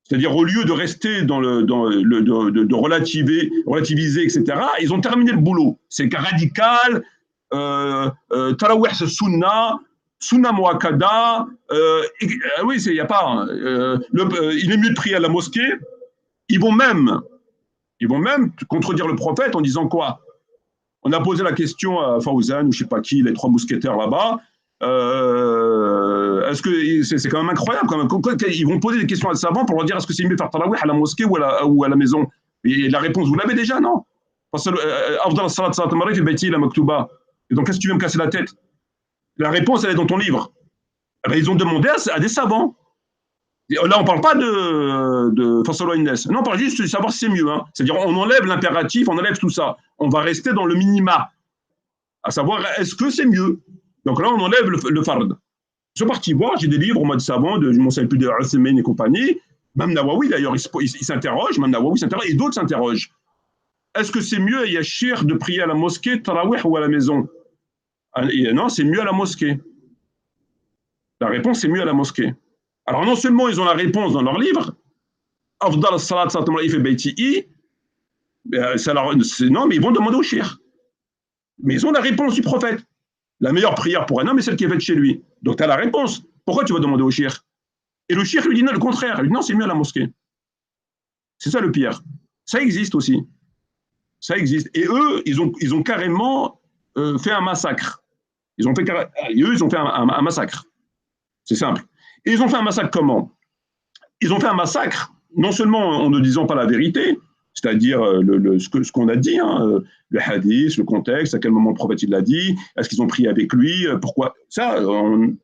C'est-à-dire, au lieu de rester de relativiser, etc., ils ont terminé le boulot. C'est radical, tarawih c'est sunna muakkada, oui, il n'y a pas... il est mieux de prier à la mosquée. Ils vont même Ils vont même contredire le prophète en disant quoi? On a posé la question à Fawzan ou je ne sais pas qui, les trois mousquetaires là-bas. Est-ce que c'est quand même incroyable quand même. Ils vont poser des questions à des savants pour leur dire est-ce que c'est mieux de faire tarawih à la mosquée ou à la maison? Et la réponse, vous l'avez déjà, non? Et donc, qu'est-ce que tu veux me casser la tête? La réponse, elle est dans ton livre. Eh bien, ils ont demandé à des savants. Là, on ne parle pas de Fasalo Innes. Non, on parle juste de savoir si c'est mieux. Hein. C'est-à-dire, on enlève l'impératif, on enlève tout ça. On va rester dans le minima, à savoir, est-ce que c'est mieux? Donc là, on enlève le fard. Je suis parti voir, j'ai des livres en mode savant, je ne m'en sais plus de Al-Semen et compagnie. Même Nawawi, d'ailleurs, il s'interroge, même Nawawi s'interroge, et d'autres s'interrogent. Est-ce que c'est mieux à Yachir de prier à la mosquée, Tarawih ou à la maison? Et non, c'est mieux à la mosquée. La réponse, c'est mieux à la mosquée. Alors, non seulement ils ont la réponse dans leur livre, Afdal Salat Satamraïf et Beiti'i, non, mais ils vont demander au shir. Mais ils ont la réponse du prophète. La meilleure prière pour un homme est celle qui est faite chez lui. Donc, tu as la réponse. Pourquoi tu vas demander au shir? Et le shir lui dit non, le contraire. Il lui dit non, c'est mieux à la mosquée. C'est ça le pire. Ça existe aussi. Ça existe. Et eux, ils ont carrément fait un massacre. Eux, ils ont fait un massacre. C'est simple. Et ils ont fait un massacre comment? Ils ont fait un massacre, non seulement en ne disant pas la vérité, c'est-à-dire ce qu'on a dit, hein, le hadith, le contexte, à quel moment le prophète il l'a dit, est-ce qu'ils ont prié avec lui, pourquoi. Ça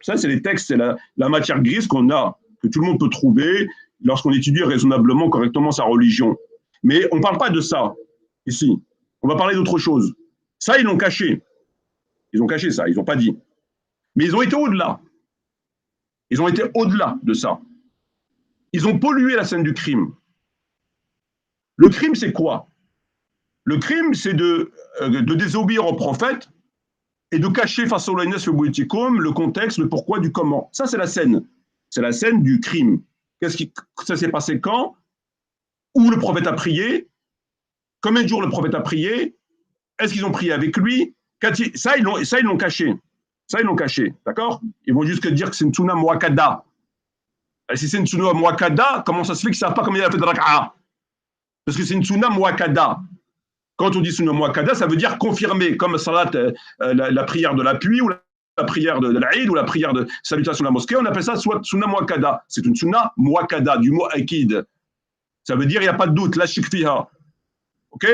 c'est les textes, c'est la matière grise qu'on a, que tout le monde peut trouver lorsqu'on étudie raisonnablement, correctement sa religion. Mais on ne parle pas de ça ici. On va parler d'autre chose. Ça, ils l'ont caché. Ils ont caché ça, ils n'ont pas dit. Mais ils ont été au-delà. Ils ont été au-delà de ça. Ils ont pollué la scène du crime. Le crime, c'est quoi? Le crime, c'est de désobéir au prophète et de cacher face au le contexte, le pourquoi, du comment. Ça, c'est la scène. C'est la scène du crime. Ça s'est passé quand? Où le prophète a prié? Combien de jours le prophète a prié? Est-ce qu'ils ont prié avec lui? Ça, ils l'ont caché. Ça, ils l'ont caché. D'accord? Ils vont juste dire que c'est une sunna muakkada. Et si c'est une sunna muakkada, comment ça se fait qu'ils ne savent pas combien il a fait de raka'a? Parce que c'est une sunna muakkada. Quand on dit sunna muakkada, ça veut dire confirmer, comme salat, la prière de l'appui, ou la prière de l'Aïd, ou la prière de salutation de la mosquée, on appelle ça soit sunna muakkada. C'est une sunna muakkada, du mot akid. Ça veut dire il n'y a pas de doute, la shik fiha. Ok?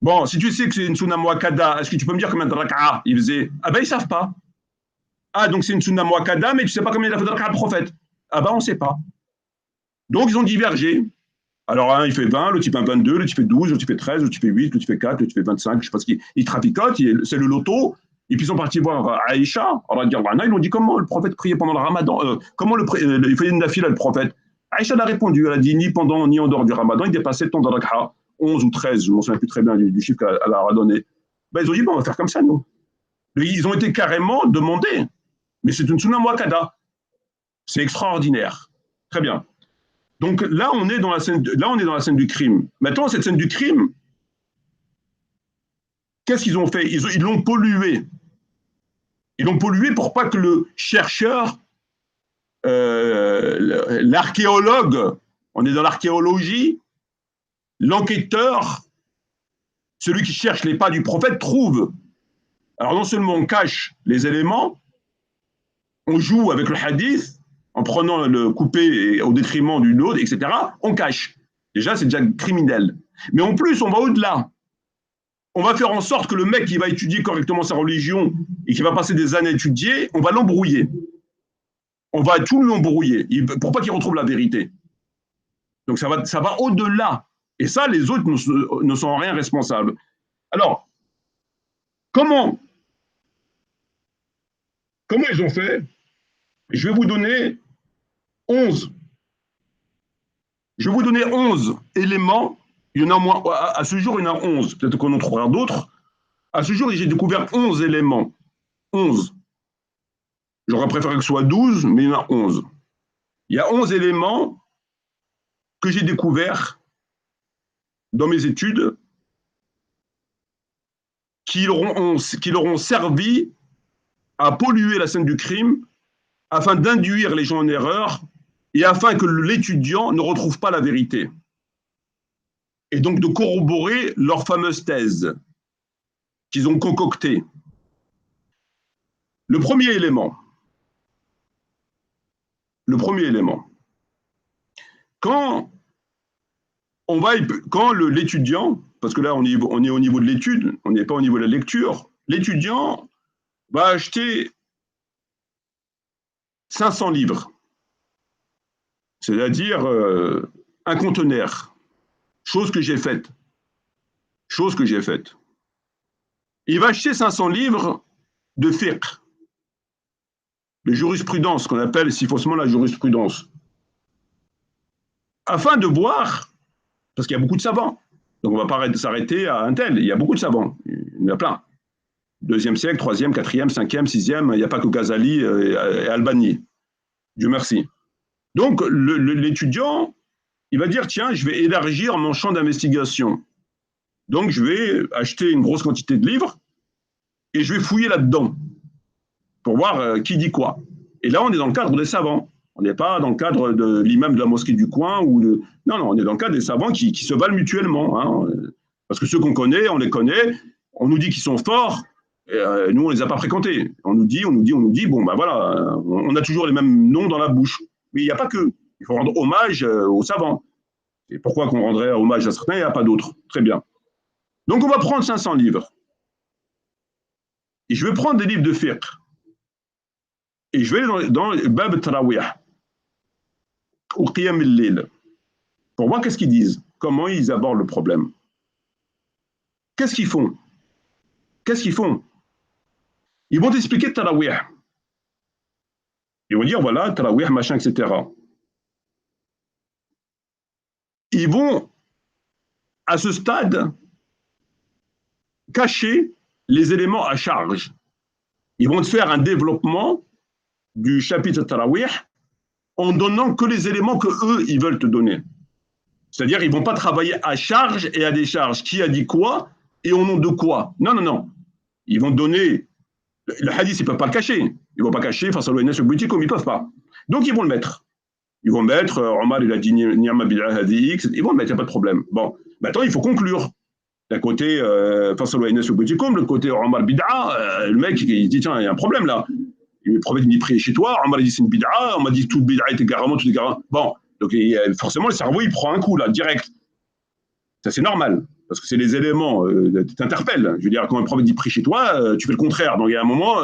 Bon, si tu sais que c'est une sunna muakkada, est-ce que tu peux me dire combien de raka'a il faisait? Ah ben, ils ne savent pas. Ah, donc c'est une sunna muakkada, mais tu ne sais pas combien il a fait de raka'a le prophète. Ah ben, on ne sait pas. Donc, ils ont divergé. Alors, un, il fait 20, l'autre, il fait 22, l'autre, il fait 12, l'autre, il fait 13, l'autre, il fait 8, l'autre, il fait 4, l'autre, il fait 25. Je ne sais pas ce qu'il traficote, c'est le loto. Et puis, ils sont partis voir Aïcha. Ils ont dit comment le prophète priait pendant le ramadan, comment il faisait une nafila, le prophète. Aïcha a répondu, elle a dit ni pendant ni en dehors du ramadan, il dépassait le temps de rak'a, 11 ou 13, je ne m'en souviens plus très bien du chiffre qu'elle a donné. Ben, ils ont dit, bon, on va faire comme ça, nous. Ils ont été carrément demandés. Mais c'est une sunna muakkada. C'est extraordinaire. Très bien. Donc là, on est dans la scène du crime. Maintenant, cette scène du crime, qu'est-ce qu'ils ont fait? Ils l'ont polluée. Ils l'ont polluée pour pas que le chercheur, l'archéologue, on est dans l'archéologie, l'enquêteur, celui qui cherche les pas du prophète, trouve. Alors non seulement on cache les éléments, on joue avec le hadith, en prenant le coupé au détriment d'une autre, etc., on cache. Déjà, c'est déjà criminel. Mais en plus, on va au-delà. On va faire en sorte que le mec qui va étudier correctement sa religion et qui va passer des années à étudier, on va l'embrouiller. On va tout l'embrouiller pour pas qu'il retrouve la vérité. Donc ça va au-delà. Et ça, les autres ne sont en rien responsables. Alors, comment ils ont fait? Je vais vous donner 11. Je vais vous donner 11 éléments. Il y en a moins. À ce jour, il y en a 11. Peut-être qu'on en trouvera d'autres. À ce jour, j'ai découvert 11 éléments. 11. J'aurais préféré que ce soit 12, mais il y en a 11. Il y a 11 éléments que j'ai découverts dans mes études qui leur ont servi à polluer la scène du crime afin d'induire les gens en erreur et afin que l'étudiant ne retrouve pas la vérité. et donc de corroborer leur fameuse thèse qu'ils ont concoctée. Le premier élément, quand l'étudiant, parce que là on est au niveau de l'étude, on n'est pas au niveau de la lecture, l'étudiant va acheter 500 livres, c'est-à-dire un conteneur, chose que j'ai faite. Il va acheter 500 livres de fiqh, de jurisprudence, qu'on appelle si faussement la jurisprudence, afin de voir, parce qu'il y a beaucoup de savants, donc on ne va pas s'arrêter à un tel, il y a beaucoup de savants, il y en a plein. 2e siècle, 3e, 4e, 5e, 6e, il n'y a pas que Ghazali et Albani. Dieu merci. Donc l'étudiant, il va dire, tiens, je vais élargir mon champ d'investigation. Donc je vais acheter une grosse quantité de livres et je vais fouiller là-dedans pour voir qui dit quoi. Et là, on est dans le cadre des savants. On n'est pas dans le cadre de l'imam de la mosquée du coin. Non, on est dans le cadre des savants qui se valent mutuellement. Hein. Parce que ceux qu'on connaît, on les connaît, on nous dit qu'ils sont forts, et, nous, on ne les a pas fréquentés. On nous dit, bon, ben voilà, on a toujours les mêmes noms dans la bouche. Mais il n'y a pas que. Il faut rendre hommage aux savants. Et pourquoi qu'on rendrait hommage à certains, il n'y a pas d'autres. Très bien. Donc, on va prendre 500 livres. Et je vais prendre des livres de fiqh. Et je vais aller dans Bab Tarawih, ou Qiyam al-Lil, pour voir qu'est-ce qu'ils disent, comment ils abordent le problème. Qu'est-ce qu'ils font? Ils vont t'expliquer Tarawih. Ils vont dire, voilà, Tarawih, machin, etc. Ils vont, à ce stade, cacher les éléments à charge. Ils vont te faire un développement du chapitre Tarawih en donnant que les éléments que eux ils veulent te donner. C'est-à-dire, ils ne vont pas travailler à charge et à décharge. Qui a dit quoi et au nom de quoi? Non. Ils vont donner. Le hadith, ils ne peuvent pas le cacher. Ils ne vont pas cacher face à l'ONS sur boutique comme ils ne peuvent pas. Donc, ils vont le mettre. Omar, il a dit Ni'ma bid'a hadi X. Ils vont le mettre, il n'y a pas de problème. Bon, maintenant, il faut conclure. D'un côté, face à l'ONS sur boutique, de l'autre côté, Omar bid'a, le mec, il dit tiens, il y a un problème là. Le prophète dit prie chez toi, on m'a dit c'est une bid'a, on m'a dit toute bid'a est également, tout également. Bon, donc forcément le cerveau il prend un coup là, direct. Ça c'est normal, parce que c'est les éléments qui t'interpellent. Je veux dire, quand un prophète dit prie chez toi, tu fais le contraire. Donc il y a un moment,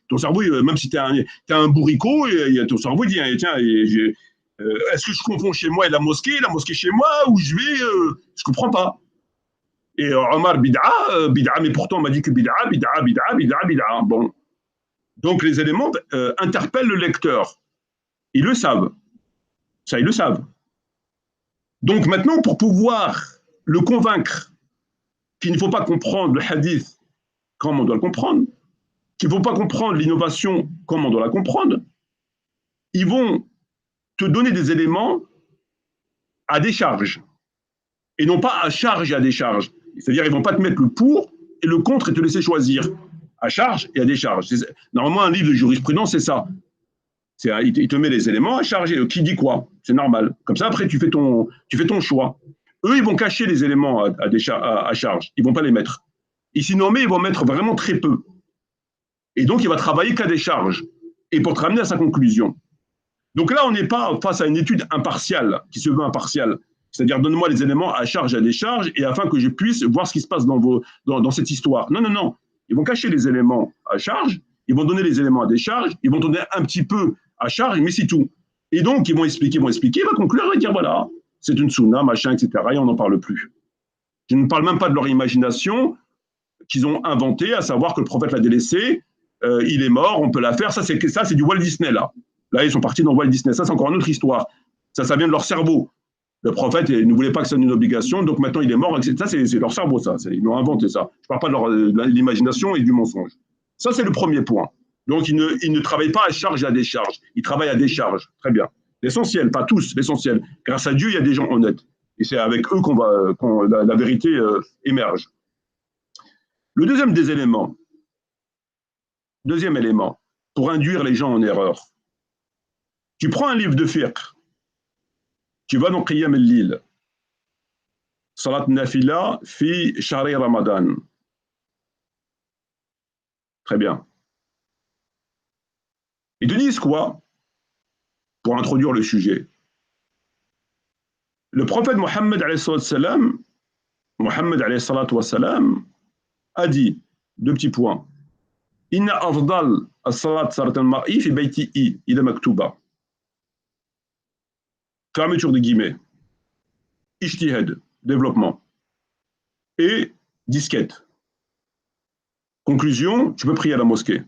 ton cerveau, même si tu es un bourricot, ton cerveau dit tiens, est-ce que je confonds chez moi et la mosquée chez moi, ou je je comprends pas. Et Omar bid'a, mais pourtant on m'a dit que bid'a. Bon. Donc les éléments interpellent le lecteur. Ils le savent. Ça, ils le savent. Donc maintenant, pour pouvoir le convaincre qu'il ne faut pas comprendre le hadith comme on doit le comprendre, qu'il ne faut pas comprendre l'innovation comme on doit la comprendre, ils vont te donner des éléments à décharge. Et non pas à charge et à décharge. C'est-à-dire, ils ne vont pas te mettre le pour et le contre et te laisser choisir. À charge et à décharge. Normalement, un livre de jurisprudence, c'est ça. Il te met les éléments à charger. Qui dit quoi? C'est normal. Comme ça, après, tu fais ton choix. Eux, ils vont cacher les éléments à charge. Ils ne vont pas les mettre. Ici, non, mais ils vont mettre vraiment très peu. Et donc, il va travailler qu'à des charges. Et pour te ramener à sa conclusion. Donc là, on n'est pas face à une étude impartiale, qui se veut impartiale. C'est-à-dire, donne-moi les éléments à charge et à décharge, et afin que je puisse voir ce qui se passe dans cette histoire. Non. Ils vont cacher les éléments à charge, ils vont donner les éléments à décharge, ils vont donner un petit peu à charge, mais c'est tout. Et donc, ils vont expliquer, ils vont conclure, ils vont dire, voilà, c'est une sunna, machin, etc., et on n'en parle plus. Je ne parle même pas de leur imagination qu'ils ont inventée, à savoir que le prophète l'a délaissé, il est mort, on peut la faire, ça c'est du Walt Disney, là. Là, ils sont partis dans Walt Disney, ça c'est encore une autre histoire. Ça vient de leur cerveau. Le prophète ne voulait pas que ça soit une obligation, donc maintenant il est mort, etc. Ça, c'est leur cerveau, ça. Ils l'ont inventé, ça. Je ne parle pas de l'imagination et du mensonge. Ça, c'est le premier point. Donc, ils ne travaillent pas à charge et à décharge. Ils travaillent à décharge. Très bien. L'essentiel, pas tous, l'essentiel. Grâce à Dieu, il y a des gens honnêtes. Et c'est avec eux la vérité émerge. Le deuxième élément, pour induire les gens en erreur. Tu prends un livre de fiqh, tu vas dans Qiyam al-Lil, salat nafila fi shahri Ramadan. Très bien. Ils te disent quoi pour introduire le sujet? Le prophète Mohammed a dit, deux petits points. Inna afdal as-salat salat al-mar'i fi baytihi ila maktuba. Fermeture de guillemets. Ijtihad, développement. Et disquette. Conclusion, tu peux prier à la mosquée.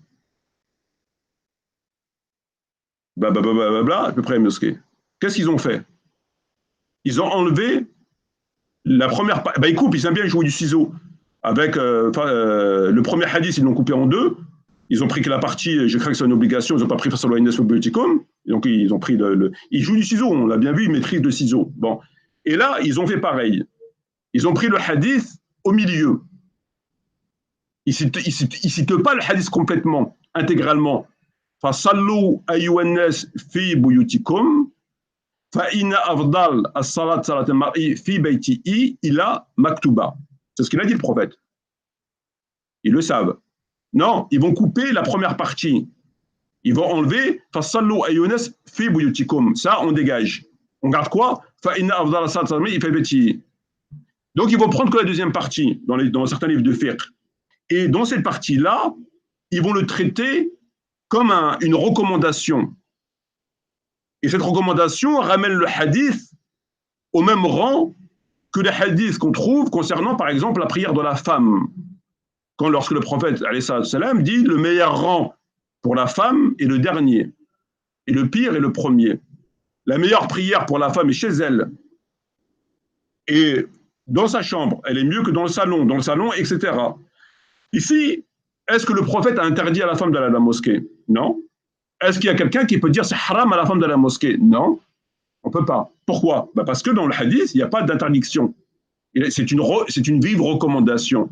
Blablabla, tu peux prier à la mosquée. Qu'est-ce qu'ils ont fait? Ils ont enlevé la première... ils coupent, ils aiment bien jouer du ciseau. Avec le premier hadith, ils l'ont coupé en deux. Ils ont pris que la partie, je crains que c'est une obligation, ils n'ont pas pris Fasal Wa'ines au Bioticum. Donc, ils ont pris Ils jouent du ciseau, on l'a bien vu, ils maîtrisent le ciseau. Bon. Et là, ils ont fait pareil. Ils ont pris le hadith au milieu. Ils ne citent pas le hadith complètement, intégralement. Fasallu ayyuhannas fi buyutikum fa inna afdal as-salat salat al-mar'i fi baytihi ila maktuba. C'est ce qu'il a dit le prophète. Ils le savent. Non, ils vont couper la première partie. Ils vont enlever fasallu ayyuhannas fi buyutikum. Ça, on dégage. On garde quoi? Fa inna afdal as-salat salat al-mar'i fi baytihi. Donc, ils vont prendre que la deuxième partie dans certains livres de fiqh. Et dans cette partie-là, ils vont le traiter comme une recommandation. Et cette recommandation ramène le hadith au même rang que les hadiths qu'on trouve concernant, par exemple, la prière de la femme. Lorsque le prophète, alayhi salam, dit le meilleur rang pour la femme est le dernier, et le pire est le premier. La meilleure prière pour la femme est chez elle. Et dans sa chambre, elle est mieux que dans le salon, etc. Ici, est-ce que le prophète a interdit à la femme d'aller à la mosquée? Non. Est-ce qu'il y a quelqu'un qui peut dire c'est haram à la femme d'aller à la mosquée? Non. On ne peut pas. Pourquoi? Parce que dans le hadith, il n'y a pas d'interdiction. C'est une vive recommandation.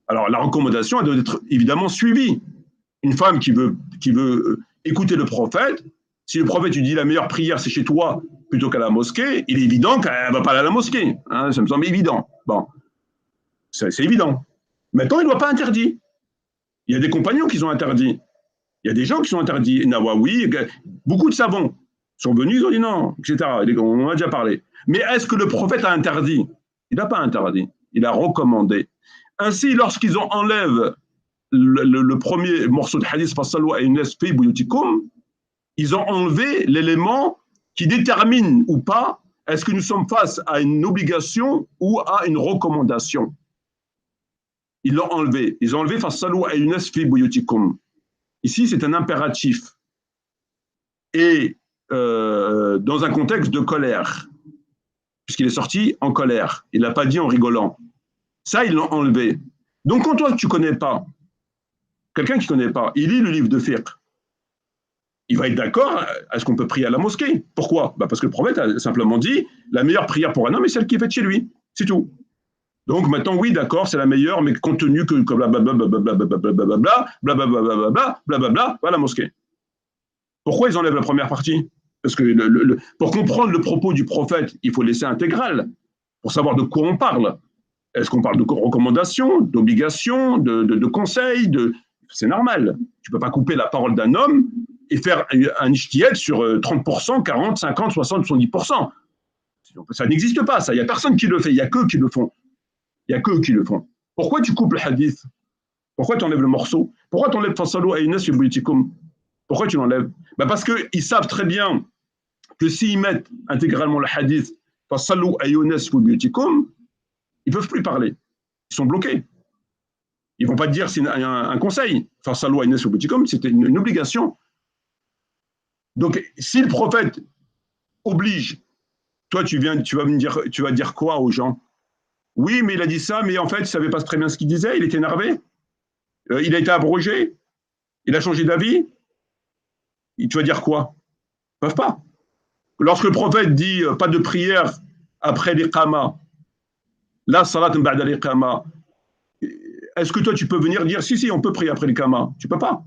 Alors, la recommandation, elle doit être évidemment suivie. Une femme qui veut écouter le prophète, si le prophète lui dit la meilleure prière, c'est chez toi plutôt qu'à la mosquée, il est évident qu'elle ne va pas aller à la mosquée. Hein, ça me semble évident. Bon, c'est évident. Maintenant, il ne doit pas interdire. Il y a des compagnons qui ont interdit. Il y a des gens qui sont interdits. Nawawi, beaucoup de savants sont venus, ils ont dit non, etc. On en a déjà parlé. Mais est-ce que le prophète a interdit? Il n'a pas interdit. Il a recommandé. Ainsi, lorsqu'ils enlèvent le premier morceau de hadith, ils ont enlevé l'élément qui détermine ou pas est-ce que nous sommes face à une obligation ou à une recommandation. Ils l'ont enlevé. Ils ont enlevé fasallu ayunas fi buyutikum. Ici, c'est un impératif. Et dans un contexte de colère, puisqu'il est sorti en colère. Il ne l'a pas dit en rigolant. Ça, ils l'ont enlevé. Donc, quand toi, tu ne connais pas, quelqu'un qui ne connaît pas, il lit le livre de fiqh, il va être d'accord, est-ce qu'on peut prier à la mosquée? Pourquoi? Parce que le prophète a simplement dit, la meilleure prière pour un homme est celle qui est faite chez lui. C'est tout. Donc maintenant, oui, d'accord, c'est la meilleure, mais compte tenu que blablabla, va à la mosquée. Pourquoi ils enlèvent la première partie? Parce que pour comprendre le propos du prophète, il faut laisser intégral, pour savoir de quoi on parle. Est-ce qu'on parle de recommandations, d'obligations, de conseils? C'est normal. Tu ne peux pas couper la parole d'un homme et faire un ijtihad sur 30%, 40%, 50%, 60%, 70%. Ça n'existe pas, ça. Il n'y a personne qui le fait, il n'y a qu'eux qui le font. Il n'y a qu'eux qui le font. Pourquoi tu coupes le hadith? Pourquoi tu enlèves le morceau? Pourquoi tu enlèves fasalou ayunas fi buyutikum? Pourquoi tu l'enlèves? Parce qu'ils savent très bien que s'ils mettent intégralement le hadith fasalou ayunas fi buyutikum, ils ne peuvent plus parler. Ils sont bloqués. Ils ne vont pas te dire c'est un conseil. Fasalou ayunas fi buyutikum, c'était une obligation. Donc, si le prophète oblige, toi, tu vas dire quoi aux gens? Oui, mais il a dit ça, mais en fait, il ne savait pas très bien ce qu'il disait, il était énervé, il a été abrogé, il a changé d'avis. Tu vas dire quoi? Ils ne peuvent pas. Lorsque le prophète dit pas de prière après l'iqama, la salat ba'da l'iqama, est-ce que toi, tu peux venir dire si, on peut prier après l'iqama? Tu ne peux pas.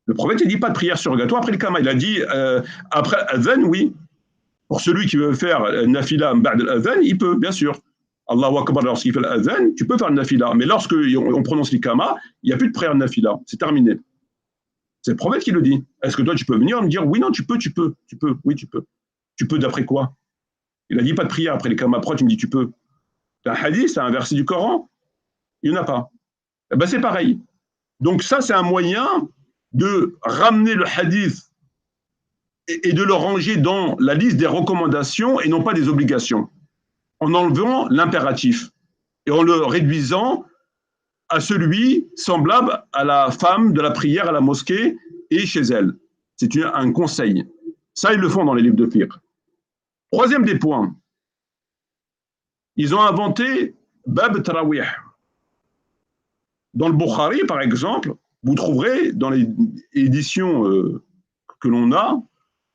Le prophète ne dit pas de prière surrogatoire après l'iqama. Il a dit après adhan, oui. Pour celui qui veut faire nafila ba'da l'adhan, il peut, bien sûr. Allahu Akbar lorsqu'il fait l'adhan, tu peux faire une nafila. Mais lorsque on prononce l'ikama, il n'y a plus de prière de nafila. C'est terminé. C'est le prophète qui le dit. Est-ce que toi, tu peux venir me dire, oui, non, tu peux, oui, tu peux. Tu peux d'après quoi? Il a dit pas de prière après l'ikama. Pourquoi tu me dis tu peux? C'est un hadith, c'est un verset du Coran. Il n'y en a pas. Eh ben, c'est pareil. Donc ça, c'est un moyen de ramener le hadith et de le ranger dans la liste des recommandations et non pas des obligations, en enlevant l'impératif et en le réduisant à celui semblable à la femme de la prière à la mosquée et chez elle. C'est un conseil. Ça, ils le font dans les livres de fiqh. Troisième des points, ils ont inventé Bab Tarawih. Dans le Bukhari, par exemple, vous trouverez dans les éditions que l'on a,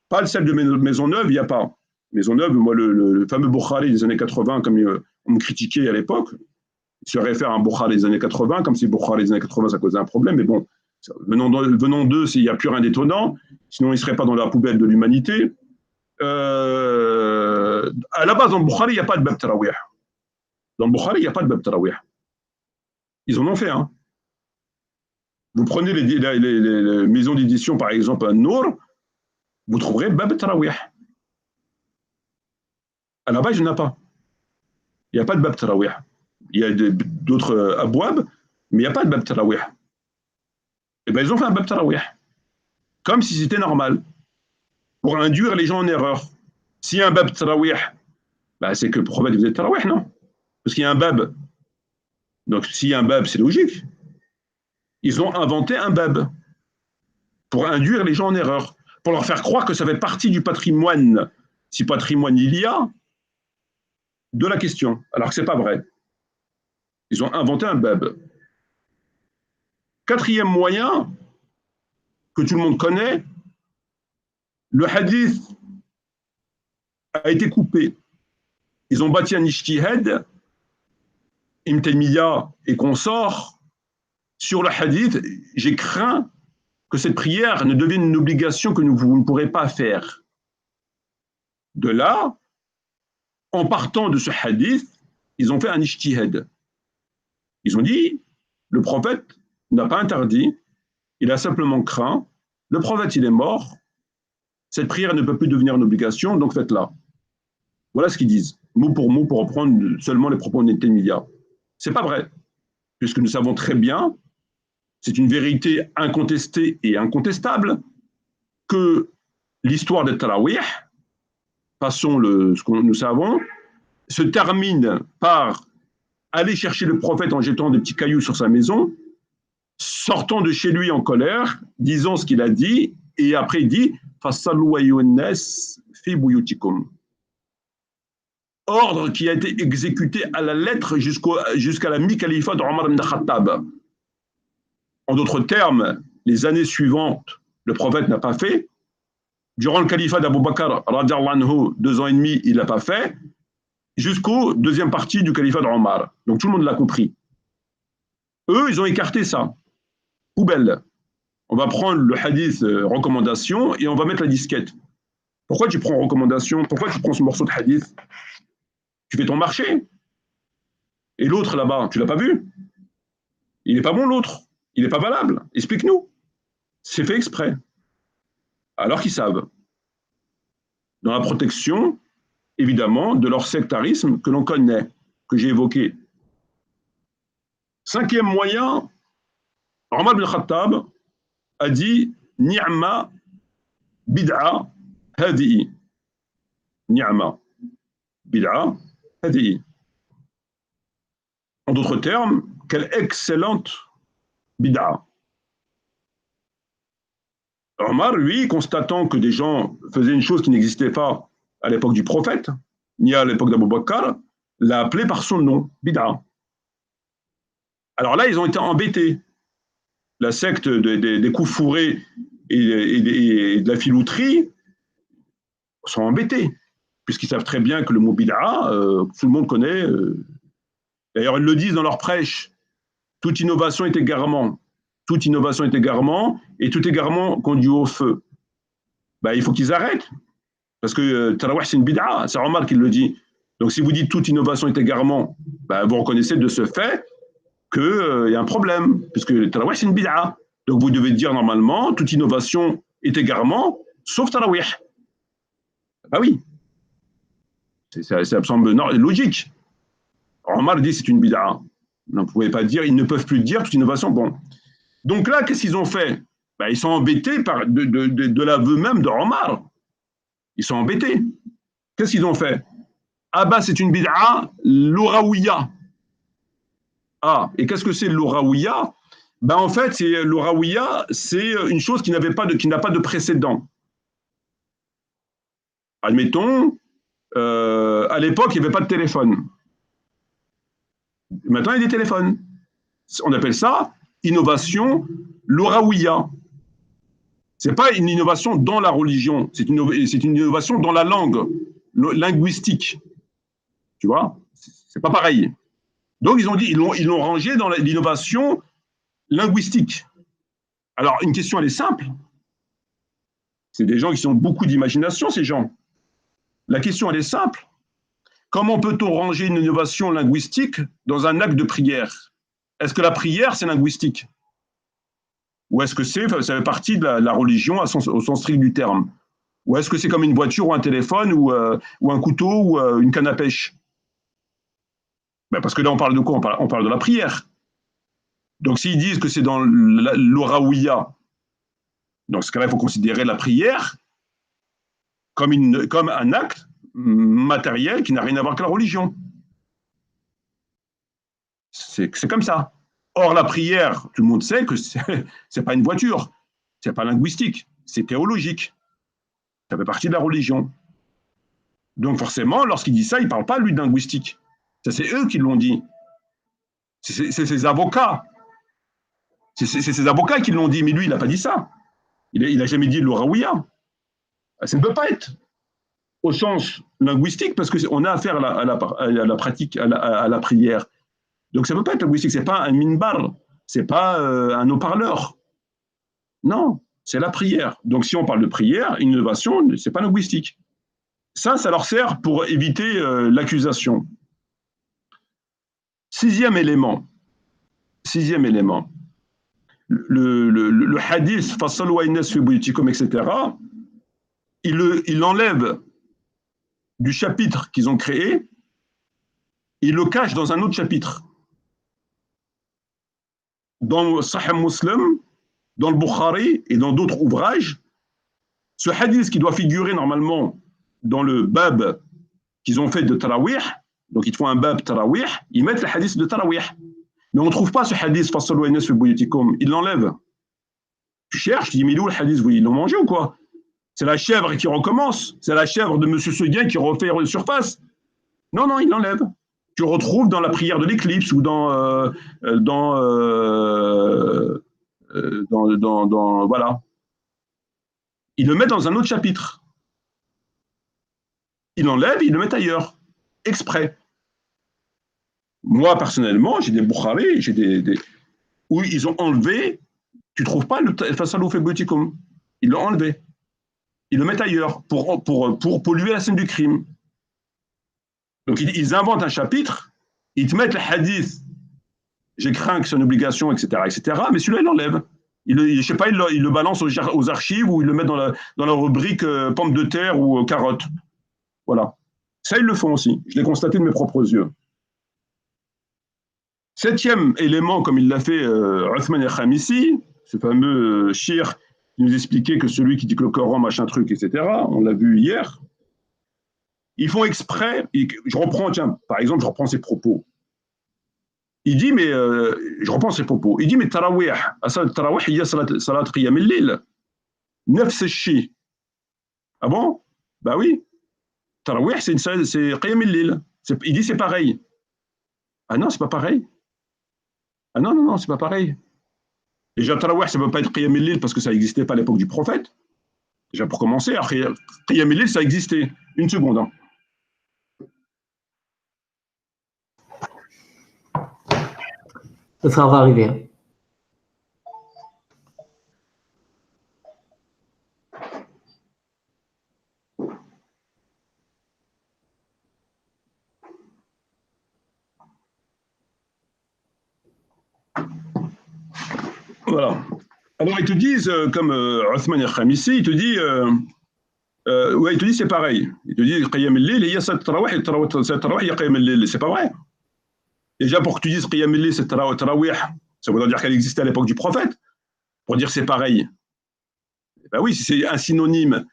pas celle de Maisonneuve, il n'y a pas. Maisonneuve, moi, le fameux Bukhari des années 80, comme on me critiquait à l'époque, il se réfère à un Bukhari des années 80, comme si Bukhari des années 80, ça causait un problème, mais bon, venant d'eux, il n'y a plus rien d'étonnant, sinon ils ne seraient pas dans la poubelle de l'humanité. À la base, dans le Bukhari, il n'y a pas de Bab Tarawih. Dans le Bukhari, il n'y a pas de Bab Tarawih. Ils en ont fait, hein. Vous prenez les maisons d'édition, par exemple, à Nour, vous trouverez Bab Tarawih. À la base, il n'y en a pas. Il n'y a pas de Bab Tarawih. Il y a d'autres abouab, mais il n'y a pas de Bab Tarawih. Et bien, ils ont fait un Bab Tarawih. Comme si c'était normal. Pour induire les gens en erreur. S'il y a un Bab Tarawih, ben, c'est que le prophète faisait Tarawih, non? Parce qu'il y a un Bab. Donc, s'il y a un Bab, c'est logique. Ils ont inventé un Bab pour induire les gens en erreur, pour leur faire croire que ça fait partie du patrimoine, si patrimoine il y a, de la question, alors que ce n'est pas vrai. Ils ont inventé un Bab. Quatrième moyen, que tout le monde connaît, le hadith a été coupé. Ils ont bâti un ijtihad, Ibn Taymiyyah et consorts, sur le hadith. J'ai craint que cette prière ne devienne une obligation que vous ne pourrez pas faire. De là, en partant de ce hadith, ils ont fait un ijtihad. Ils ont dit, le prophète n'a pas interdit, il a simplement craint, le prophète il est mort, cette prière ne peut plus devenir une obligation, donc faites-la. Voilà ce qu'ils disent, mot pour reprendre seulement les propos de Taymiyyah. C'est pas vrai, puisque nous savons très bien, c'est une vérité incontestée et incontestable, que l'histoire de Tarawih, passons ce que nous savons, se termine par aller chercher le prophète en jetant des petits cailloux sur sa maison, sortant de chez lui en colère, disant ce qu'il a dit, et après il dit « Fassallu ayyuhan-nas fi buyutikum » ordre qui a été exécuté à la lettre jusqu'à la mi-califat d'Omar ibn Khattab. En d'autres termes, les années suivantes, le prophète n'a pas fait. Durant le califat d'Abu Bakr, 2 ans et demi, il n'a pas fait, jusqu'au deuxième partie du califat d'Omar. Donc tout le monde l'a compris. Eux, ils ont écarté ça. Poubelle. On va prendre le hadith recommandation et on va mettre la disquette. Pourquoi tu prends recommandation? Pourquoi tu prends ce morceau de hadith? Tu fais ton marché. Et l'autre là-bas, tu ne l'as pas vu? Il n'est pas bon l'autre. Il n'est pas valable. Explique-nous. C'est fait exprès. Alors qu'ils savent. Dans la protection, évidemment, de leur sectarisme que l'on connaît, que j'ai évoqué. Cinquième moyen, Omar ibn Khattab a dit Ni'ma bid'a hadi'i. Ni'ma bid'a hadi'i. En d'autres termes, quelle excellente bid'a. Omar, lui, constatant que des gens faisaient une chose qui n'existait pas à l'époque du prophète, ni à l'époque d'Abu Bakr, l'a appelé par son nom, bid'a. Alors là, ils ont été embêtés. La secte des coups fourrés et de la filouterie sont embêtés, puisqu'ils savent très bien que le mot bid'a, tout le monde connaît. D'ailleurs, ils le disent dans leur prêche, toute innovation est égarement. Toute innovation est égarement, et tout égarement conduit au feu. Ben, il faut qu'ils arrêtent, parce que Tarawih, c'est une bid'a, c'est Omar qui le dit. Donc, si vous dites toute innovation est égarement, ben, vous reconnaissez de ce fait qu'il y a un problème, puisque le tarawih, c'est une bid'a. Donc, vous devez dire normalement, toute innovation est égarement, sauf tarawih. Ah oui, c'est absolument logique. Omar dit c'est une bid'a. Donc, vous ne pouvez pas dire, ils ne peuvent plus dire toute innovation. Bon. Donc là, qu'est-ce qu'ils ont fait? Ben, ils sont embêtés de l'aveu même de Omar. Ils sont embêtés. Qu'est-ce qu'ils ont fait? Ah ben, c'est une bid'a, l'oraouia. Ah, et qu'est-ce que c'est l'oraouia? Ben, en fait, l'oraouia, c'est une chose qui n'a pas de précédent. Admettons, à l'époque, il n'y avait pas de téléphone. Maintenant, il y a des téléphones. On appelle ça innovation l'oraouia. Ce n'est pas une innovation dans la religion, c'est une innovation dans la langue linguistique. Tu vois? C'est pas pareil. Donc, ils ont dit, ils l'ont rangé dans l'innovation linguistique. Alors, une question, elle est simple. C'est des gens qui ont beaucoup d'imagination, ces gens. La question, elle est simple. Comment peut-on ranger une innovation linguistique dans un acte de prière? Est-ce que la prière, c'est linguistique? Ou est-ce que ça fait partie de la religion au sens strict du terme? Ou est-ce que c'est comme une voiture ou un téléphone ou un couteau ou une canne à pêche? Ben parce que là, on parle de quoi? On parle de la prière. Donc, s'ils disent que c'est dans l'oraouia, dans ce cas-là, il faut considérer la prière comme un acte matériel qui n'a rien à voir avec la religion. C'est comme ça. Or, la prière, tout le monde sait que c'est pas une voiture, c'est pas linguistique, c'est théologique. Ça fait partie de la religion. Donc, forcément, lorsqu'il dit ça, il ne parle pas, lui, de linguistique. Ça, c'est eux qui l'ont dit. C'est ses avocats. C'est ses avocats qui l'ont dit, mais lui, il n'a pas dit ça. Il n'a jamais dit l'oraouia. Ça ne peut pas être au sens linguistique parce qu'on a affaire à la pratique, à la prière. Donc ça ne peut pas être linguistique, ce n'est pas un minbar, ce n'est pas un haut-parleur. Non, c'est la prière. Donc si on parle de prière, innovation, ce n'est pas linguistique. Ça leur sert pour éviter l'accusation. Sixième élément. Le hadith, fassalu aynas fi buyutikum, etc., il enlève du chapitre qu'ils ont créé, il le cache dans un autre chapitre. Dans le Sahih Muslim, dans le Bukhari et dans d'autres ouvrages, ce hadith qui doit figurer normalement dans le bab qu'ils ont fait de Tarawih, donc ils font un bab Tarawih, ils mettent le hadith de Tarawih. Mais on ne trouve pas ce hadith, fassalu aynas fi buyutikum, ils l'enlèvent. Tu cherches, tu dis, mais où le hadith? Ils l'ont mangé ou quoi? C'est la chèvre qui recommence. C'est la chèvre de M. Seguin qui refait surface. Non, il l'enlève. Tu retrouves dans la prière de l'éclipse ou voilà. Il le met dans un autre chapitre. Il l'enlève, il le met ailleurs, exprès. Moi, personnellement, j'ai des Bukhari, où ils ont enlevé, tu ne trouves pas le Fassalou Febutikum. Ils l'ont enlevé. Ils le mettent ailleurs pour polluer la scène du crime. Donc, ils inventent un chapitre, ils te mettent le hadith, j'ai craint que c'est une obligation, etc., mais celui-là, il l'enlève. Je ne sais pas, il le balance aux archives ou il le met dans la rubrique pommes de terre ou carottes. Voilà. Ça, ils le font aussi. Je l'ai constaté de mes propres yeux. Septième élément, comme il l'a fait Othman el-Khamisi, ce fameux shir qui nous expliquait que celui qui dit que le Coran, machin truc, etc., on l'a vu hier, ils font exprès, par exemple, je reprends ses propos. Il dit, mais, je reprends ses propos, il dit, mais tarawih, tarawih, il y a salat qiyam al-lil, nafs al-shi. Ah bon? Bah oui, tarawih, c'est qiyam al-lil. Il dit, c'est pareil. Ah non, c'est pas pareil. Ah non, c'est pas pareil. Déjà, tarawih, ça ne peut pas être qiyam al-lil parce que ça n'existait pas à l'époque du prophète. Déjà, pour commencer, qiyam al-lil, ça existait. Une seconde. Hein. Le frère va arriver. Voilà. Alors, ils te disent, comme Othman al-Khamisi, il te dit, ouais, il te dit c'est pareil. Il te dit, Qiyam al-Lil, il y a cette tarawih, il y a Qiyam al-Lil. C'est pas vrai. Déjà, pour que tu dises Qiyam al-Lil, c'est tarawih, ça voudrait dire qu'elle existait à l'époque du prophète. Pour dire c'est pareil. Ben oui, si c'est un synonyme,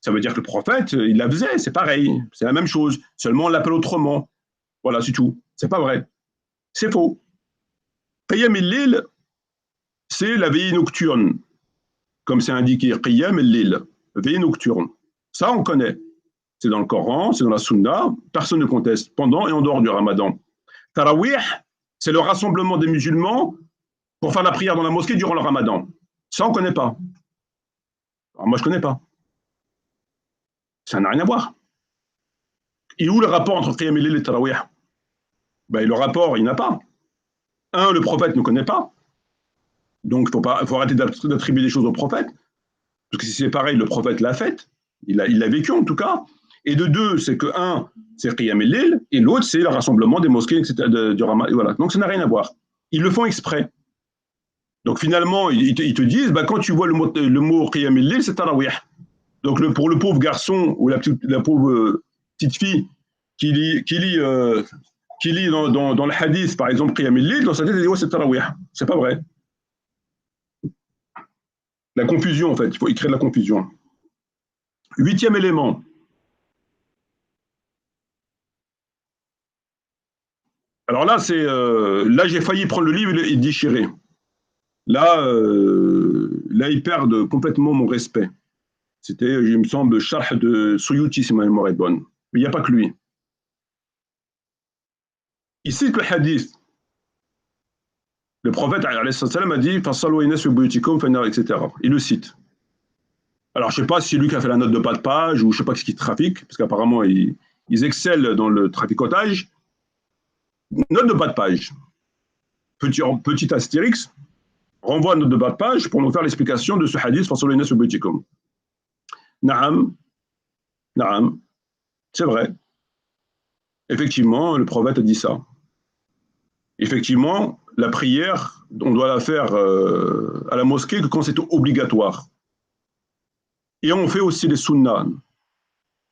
ça veut dire que le prophète, il la faisait, c'est pareil. C'est la même chose. Seulement, on l'appelle autrement. Voilà, c'est tout. C'est pas vrai. C'est faux. Qiyam al-Lil, c'est la veillée nocturne. Comme c'est indiqué, Qiyam al-Lil, veillée nocturne. Ça, on connaît. C'est dans le Coran, c'est dans la Sunna, personne ne conteste, pendant et en dehors du Ramadan. Tarawih, c'est le rassemblement des musulmans pour faire la prière dans la mosquée durant le Ramadan. Ça, on ne connaît pas. Alors, moi, je ne connais pas. Ça n'a rien à voir. Et où le rapport entre Qiyam al-Lil et Tarawih? Ben, le rapport, il n'y en a pas. Un, le prophète ne connaît pas. Donc, il faut arrêter d'attribuer des choses au prophète. Parce que si c'est pareil, le prophète l'a fait. Il l'a vécu, en tout cas. Et de deux, c'est que un, c'est Qiyam al-Lil, et l'autre, c'est le rassemblement des mosquées, etc., du Ramadan. Voilà. Donc, ça n'a rien à voir. Ils le font exprès. Donc, finalement, ils te disent, bah, quand tu vois le mot Qiyam al-Lil, c'est Tarawih. Donc, pour le pauvre garçon ou la pauvre petite fille qui lit dans le hadith, par exemple, Qiyam al-Lil, dans sa tête, elle dit, ouais, c'est Tarawih. C'est pas vrai. La confusion, en fait. Il faut écrire de la confusion. 8e élément. Alors là, là j'ai failli prendre le livre et le déchirer. Là, ils perdent complètement mon respect. C'était, il me semble, Sharh de Suyuti, si ma mémoire est bonne. Mais il n'y a pas que lui. Il cite le hadith. Le prophète a dit, etc. Il le cite. Alors, je ne sais pas si c'est lui qui a fait la note de bas de page ou je ne sais pas ce qu'il trafique, parce qu'apparemment, ils excellent dans le traficotage. Note de bas de page. Petit astérix, renvoie à note de bas de page pour nous faire l'explication de ce hadith. Naam, naam, c'est vrai. Effectivement, le prophète a dit ça. Effectivement, la prière, on doit la faire à la mosquée que quand c'est obligatoire. Et on fait aussi les sunnas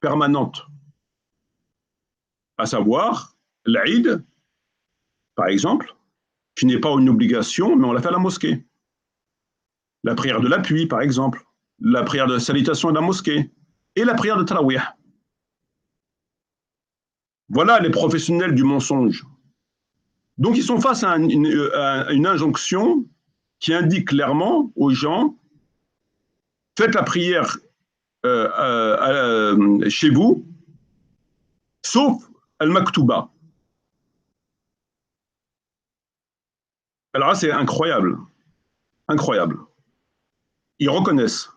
permanentes, à savoir l'Aïd, par exemple, qui n'est pas une obligation, mais on la fait à la mosquée. La prière de l'appui, par exemple, la prière de salutation à la mosquée, et la prière de Tarawih. Voilà les professionnels du mensonge. Donc ils sont face à une injonction qui indique clairement aux gens, faites la prière chez vous, sauf al-Maktouba. Alors là, c'est incroyable. Incroyable. Ils reconnaissent.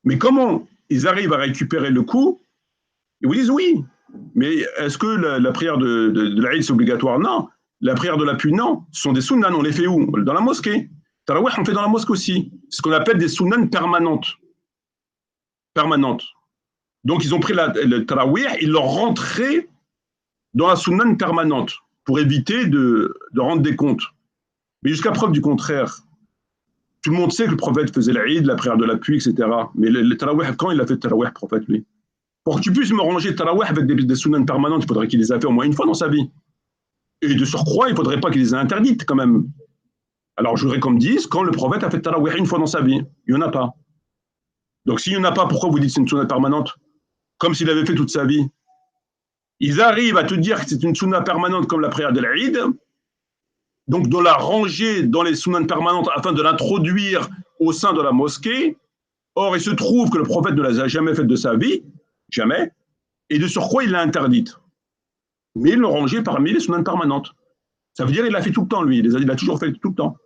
Mais comment ils arrivent à récupérer le coup? Ils vous disent oui. Mais est-ce que la prière de l'Aïd, c'est obligatoire? Non. La prière de l'appui, non. Ce sont des sunnans. On les fait où? Dans la mosquée. Tarawih, on fait dans la mosquée aussi. C'est ce qu'on appelle des sunnans permanentes. Permanentes. Donc, ils ont pris le tarawih, ils l'ont rentré dans la sunnan permanente pour éviter de rendre des comptes. Mais jusqu'à preuve du contraire, tout le monde sait que le prophète faisait l'Aïd, la prière de l'appui, etc. Mais le tarawih, quand il a fait le tarawih, le prophète, lui? Pour que tu puisses me ranger le tarawih avec des sunnans permanentes, il faudrait qu'il les ait fait au moins une fois dans sa vie. Et de surcroît, il ne faudrait pas qu'il les ait interdites quand même. Alors je voudrais qu'on me dise quand le prophète a fait le tarawih une fois dans sa vie. Il n'y en a pas. Donc s'il n'y en a pas, pourquoi vous dites que c'est une sunna permanente? Comme s'il avait fait toute sa vie. Ils arrivent à te dire que c'est une sunna permanente comme la prière de l'Aïd, donc de la ranger dans les sunnas permanentes afin de l'introduire au sein de la mosquée. Or, il se trouve que le prophète ne les a jamais faites de sa vie, jamais, et de surcroît, il l'a interdite. Mais il l'a rangée parmi les sunnas permanentes. Ça veut dire qu'il l'a fait tout le temps, lui, il a toujours fait tout le temps.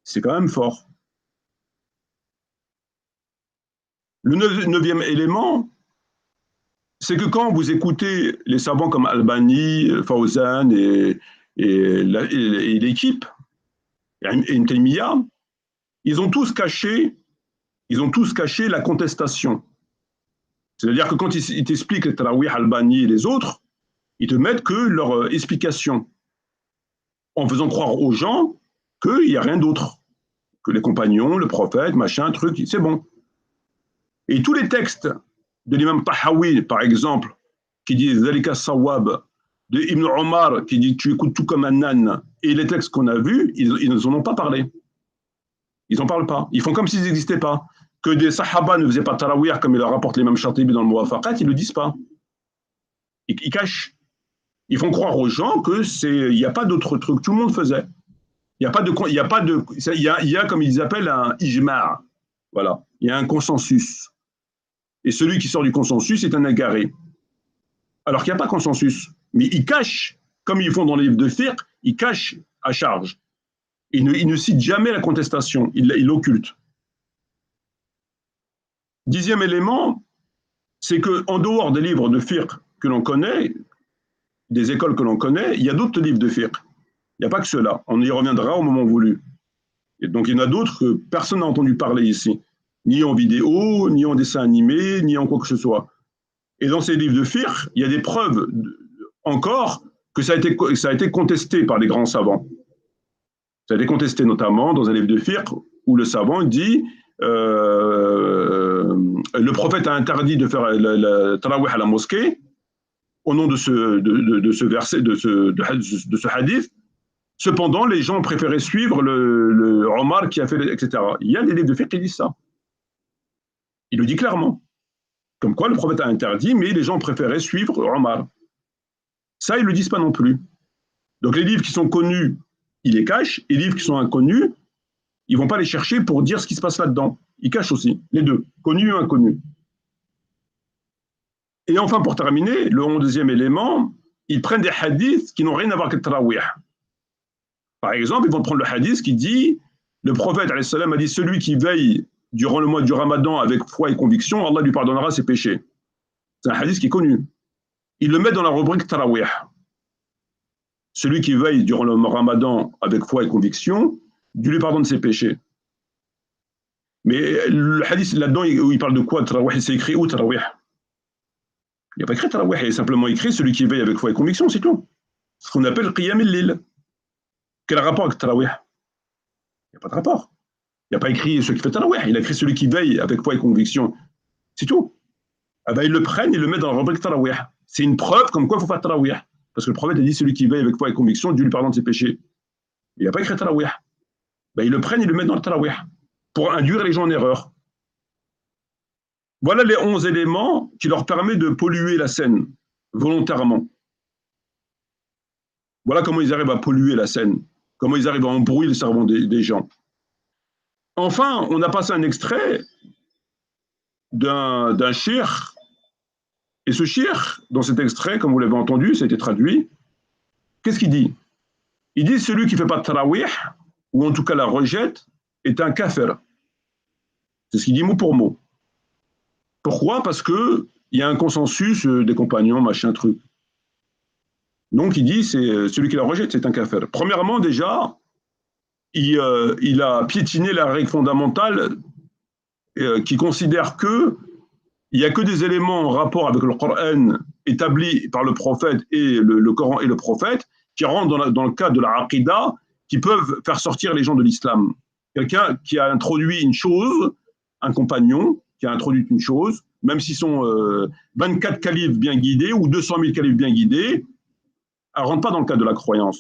C'est quand même fort. Le neuvième élément, c'est que quand vous écoutez les savants comme Albani, Fawzan et l'équipe, et Taymiya, ils ont tous caché la contestation. C'est-à-dire que quand ils t'expliquent les Tarawih, Albani et les autres, ils te mettent que leur explication, en faisant croire aux gens qu'il n'y a rien d'autre. que les compagnons, le prophète, machin, truc, c'est bon. Et tous les textes de l'imam Tahawi, par exemple, qui dit Zalika Sawab, de Ibn Omar, qui dit tu écoutes tout comme un âne, et les textes qu'on a vus, ils n'en ont pas parlé. Ils n'en parlent pas. Ils font comme s'ils n'existaient pas. Que des sahaba ne faisaient pas tarawih, comme il le rapporte l'imam Shatibi dans le Muwafaqat, ils ne le disent pas. Ils cachent. Ils font croire aux gens qu'il n'y a pas d'autre truc. Tout le monde faisait. Il y a, comme ils appellent, un ijma'. Voilà. Il y a un consensus. Et celui qui sort du consensus est un agarré. Alors qu'il n'y a pas de consensus. Mais ils cachent, comme ils font dans les livres de fiqh, ils cachent à charge. Ils ne citent jamais la contestation. Ils l'occultent. 10e élément, c'est qu'en dehors des livres de fiqh que l'on connaît, des écoles que l'on connaît, il y a d'autres livres de fiqh. Il n'y a pas que ceux-là. On y reviendra au moment voulu. Et donc, il y en a d'autres que personne n'a entendu parler ici. Ni en vidéo, ni en dessin animé, ni en quoi que ce soit. Et dans ces livres de fiqh, il y a des preuves encore que ça a été contesté par les grands savants. Ça a été contesté notamment dans un livre de fiqh où le savant dit le prophète a interdit de faire la tarawih à la mosquée au nom de ce verset, de ce hadith. Cependant, les gens préféraient suivre le Omar qui a fait, etc. Il y a des livres de fiqh qui disent ça. Il le dit clairement. Comme quoi, le prophète a interdit, mais les gens préféraient suivre Omar. Ça, ils ne le disent pas non plus. Donc, les livres qui sont connus, ils les cachent. Et les livres qui sont inconnus, ils ne vont pas les chercher pour dire ce qui se passe là-dedans. Ils cachent aussi, les deux, connus et inconnus. Et enfin, pour terminer, le 11e élément, ils prennent des hadiths qui n'ont rien à voir avec le tarawih. Par exemple, ils vont prendre le hadith qui dit, le prophète alayhi salam a dit, celui qui veille durant le mois du Ramadan avec foi et conviction, Allah lui pardonnera ses péchés. C'est un hadith qui est connu. Ils le mettent dans la rubrique tarawih. Celui qui veille durant le Ramadan avec foi et conviction, Dieu lui pardonne ses péchés. Mais le hadith là-dedans, où il parle de quoi, tarawih, c'est écrit où tarawih? Il n'y a pas écrit tarawih, il est simplement écrit celui qui veille avec foi et conviction, c'est tout. Ce qu'on appelle qiyam al-lil. Quel rapport avec tarawih? Il n'y a pas de rapport. Il n'y a pas écrit celui qui fait tarawih, il a écrit celui qui veille avec foi et conviction. C'est tout. Ah ben, ils le prennent, ils le mettent dans la rubrique tarawih. C'est une preuve comme quoi il faut faire tarawih. Parce que le prophète a dit celui qui veille avec foi et conviction, Dieu lui pardonne ses péchés. Il n'a pas écrit tarawih. Ben, ils le prennent, ils le mettent dans le tarawih pour induire les gens en erreur. Voilà les 11 éléments qui leur permettent de polluer la scène volontairement. Voilà comment ils arrivent à polluer la scène, comment ils arrivent à embrouiller le cerveau des gens. Enfin, on a passé un extrait d'un shir, et ce shir, dans cet extrait, comme vous l'avez entendu, ça a été traduit, qu'est-ce qu'il dit? Il dit celui qui ne fait pas de tarawih, ou en tout cas la rejette, est un kafir. C'est ce qu'il dit mot pour mot. Pourquoi? Parce qu'il y a un consensus des compagnons, machin truc. Donc il dit, c'est celui qui la rejette, c'est un kafir. Premièrement, déjà, il a piétiné la règle fondamentale qui considère qu'il n'y a que des éléments en rapport avec le Coran établis par le prophète et le Coran et le prophète qui rentrent dans le cadre de la aqidah, qui peuvent faire sortir les gens de l'islam. Quelqu'un qui a introduit une chose, un compagnon qui a introduit une chose, même s'ils sont 24 califes bien guidés ou 200 000 califes bien guidés, elle ne rentre pas dans le cadre de la croyance.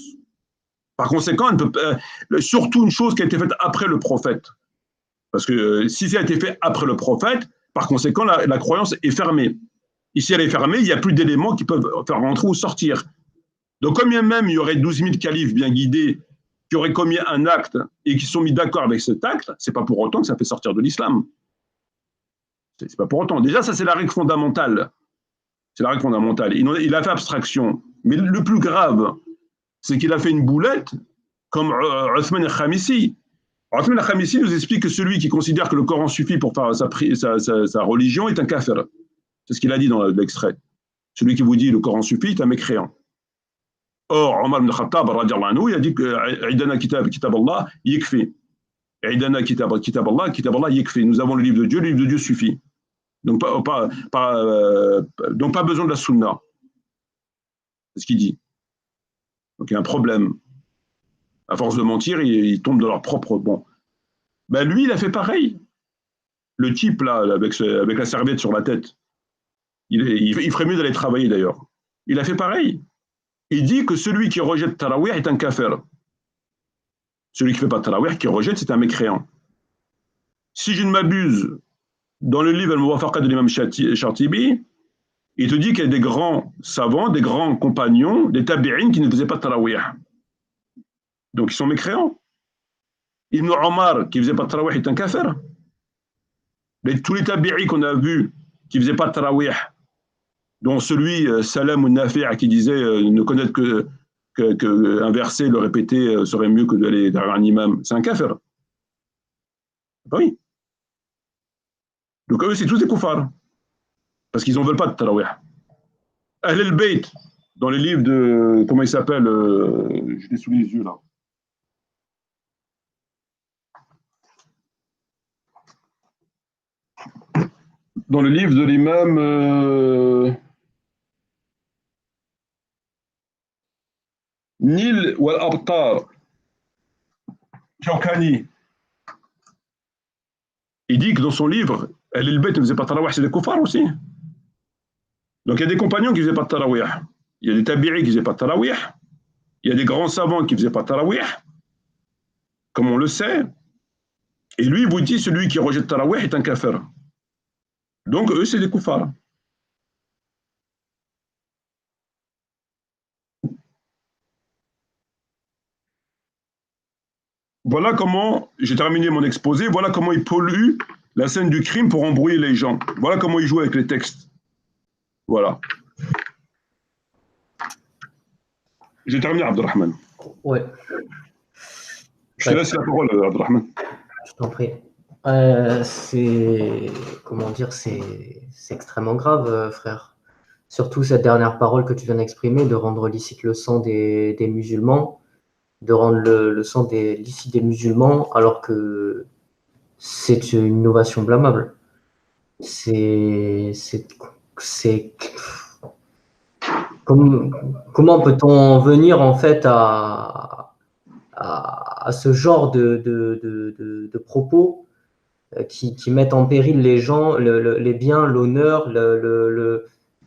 Par conséquent, elle peut, surtout une chose qui a été faite après le prophète. Parce que si ça a été fait après le prophète, par conséquent, la croyance est fermée. Et si elle est fermée, il n'y a plus d'éléments qui peuvent faire rentrer ou sortir. Donc, comme même il y aurait 12 000 califes bien guidés qui auraient commis un acte et qui sont mis d'accord avec cet acte, ce n'est pas pour autant que ça fait sortir de l'islam. C'est pas pour autant. Déjà, ça, c'est la règle fondamentale. C'est la règle fondamentale. Il a fait abstraction. Mais le plus grave, c'est qu'il a fait une boulette comme Uthman al-Khamisi. Uthman al-Khamisi nous explique que celui qui considère que le Coran suffit pour faire sa religion est un kafir. C'est ce qu'il a dit dans l'extrait. Celui qui vous dit le Coran suffit est un mécréant. Or, Omar ibn Khattab, il a dit que Aïdana kitab Allah, yikfi. Aïdana kitab Allah, yikfi. Nous avons le livre de Dieu suffit. Donc, donc pas besoin de la sunna. C'est ce qu'il dit. Donc il y a un problème. À force de mentir, ils tombent dans leur propre bon. Ben lui, il a fait pareil. Le type, là, avec la serviette sur la tête, il ferait mieux d'aller travailler d'ailleurs. Il a fait pareil. Il dit que celui qui rejette Tarawih est un kafir. Celui qui ne fait pas Tarawih, qui rejette, c'est un mécréant. Si je ne m'abuse, dans le livre Al-Muwafaqa de l'imam Shatibi, il te dit qu'il y a des grands savants, des grands compagnons, des tabi'in qui ne faisaient pas Tarawih. Donc ils sont mécréants. Ibn Omar, qui ne faisait pas Tarawih, est un kafir. Tous les tabi'is qu'on a vus qui ne faisaient pas Tarawih, dont celui, Salam ou Nafi', qui disait ne connaître qu'un verset, le répéter serait mieux que d'aller derrière un imam, c'est un kafir. Oui. Donc eux, c'est tous des koufars. Parce qu'ils n'en veulent pas de Tarawih. Ahl al-Bayt, dans les livres de. Comment il s'appelle je l'ai sous les yeux là. Dans le livre de l'imam Nil wal Abtar, Shawkani, il dit que dans son livre, Ahl al-Bayt ne faisait pas Tarawih, c'est des koufars aussi. Donc il y a des compagnons qui ne faisaient pas de Tarawih. Il y a des tabi'is qui ne faisaient pas de Tarawih. Il y a des grands savants qui ne faisaient pas de Tarawih, comme on le sait. Et lui, il vous dit, celui qui rejette Tarawih est un kafir. Donc eux, c'est des koufars. Voilà comment, j'ai terminé mon exposé, voilà comment il pollue la scène du crime pour embrouiller les gens. Voilà comment il joue avec les textes. Voilà. J'ai terminé, Abdelrahman. Ouais. Je te laisse la parole, Abdelrahman. Je t'en prie. Comment dire, c'est extrêmement grave, frère. Surtout cette dernière parole que tu viens d'exprimer, de rendre licite le sang des musulmans, de rendre le sang licite des musulmans, alors que c'est une innovation blâmable. Comment peut-on en venir en fait à ce genre de propos qui mettent en péril les gens, les biens, l'honneur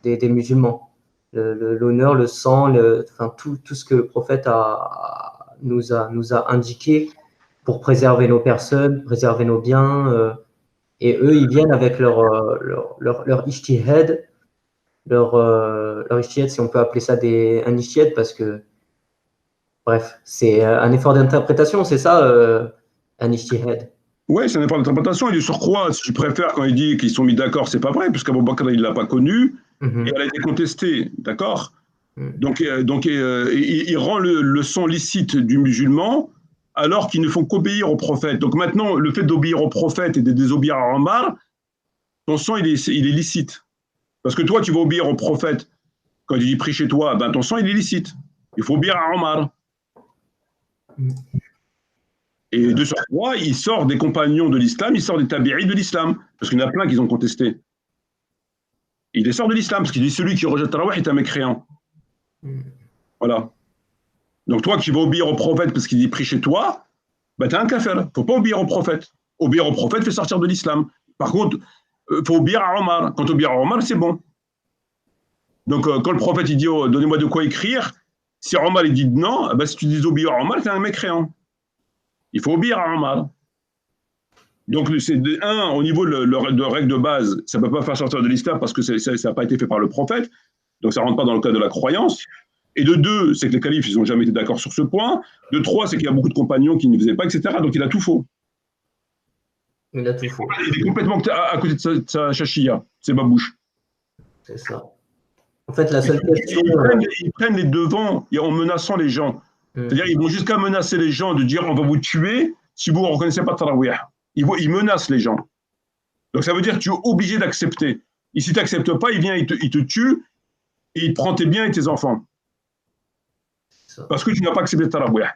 des musulmans, l'honneur, le sang, enfin, tout ce que le prophète nous a indiqué pour préserver nos personnes, préserver nos biens. Et eux, ils viennent avec leur ijtihad, leur ijtihad, si on peut appeler ça un ijtihad, parce que, bref, c'est un effort d'interprétation, c'est ça, un ijtihad. Oui, c'est un effort d'interprétation. Et du surcroît, si tu préfères, quand il dit qu'ils sont mis d'accord, c'est pas vrai, puisqu'Abou Bakr, il ne l'a pas connu, et elle a été contestée, d'accord. Donc, il rend le sang licite du musulman, alors qu'ils ne font qu'obéir au prophète. Donc maintenant, le fait d'obéir au prophète et de désobéir à Omar, ton sang, il est licite. Parce que toi, tu vas obéir au prophète. Quand il dit prie chez toi, ben, ton sang, il est licite. Il faut obéir à Omar. Et de surcroît, il sort des compagnons de l'islam, il sort des tabi'is de l'islam. Parce qu'il y en a plein qui ont contesté. Il les sort de l'islam, parce qu'il dit celui qui rejette Tarawih est un mécréant. Voilà. Donc toi qui vas obéir au prophète parce qu'il dit prie chez toi, ben t'es un kafir. Il ne faut pas obéir au prophète. Obéir au prophète fait sortir de l'islam. Par contre, il faut obéir à Omar. Quand tu obéis à Omar, c'est bon. Donc quand le prophète il dit oh, donnez-moi de quoi écrire, si Omar il dit non, ben, si tu dis obéir à Omar, t'es un mécréant. Il faut obéir à Omar. Donc c'est au niveau de règle de base, ça ne peut pas faire sortir de l'islam parce que ça n'a pas été fait par le prophète. Donc ça ne rentre pas dans le cadre de la croyance. Et de deux, c'est que les califes, ils n'ont jamais été d'accord sur ce point. De trois, c'est qu'il y a beaucoup de compagnons qui ne faisaient pas, etc. Donc il a tout faux. Il a tout faux. Il est complètement à côté de sa chachia, c'est babouche. C'est ça. En fait, la seule question. Ils prennent les devants en menaçant les gens. C'est-à-dire, ils vont jusqu'à menacer les gens de dire on va vous tuer si vous ne reconnaissez pas Tarawih. Ils menacent les gens. Donc ça veut dire que tu es obligé d'accepter. Et si tu n'acceptes pas, il vient, il te tue et il te prend tes biens et tes enfants. Parce que tu n'as pas accepté Tarawih.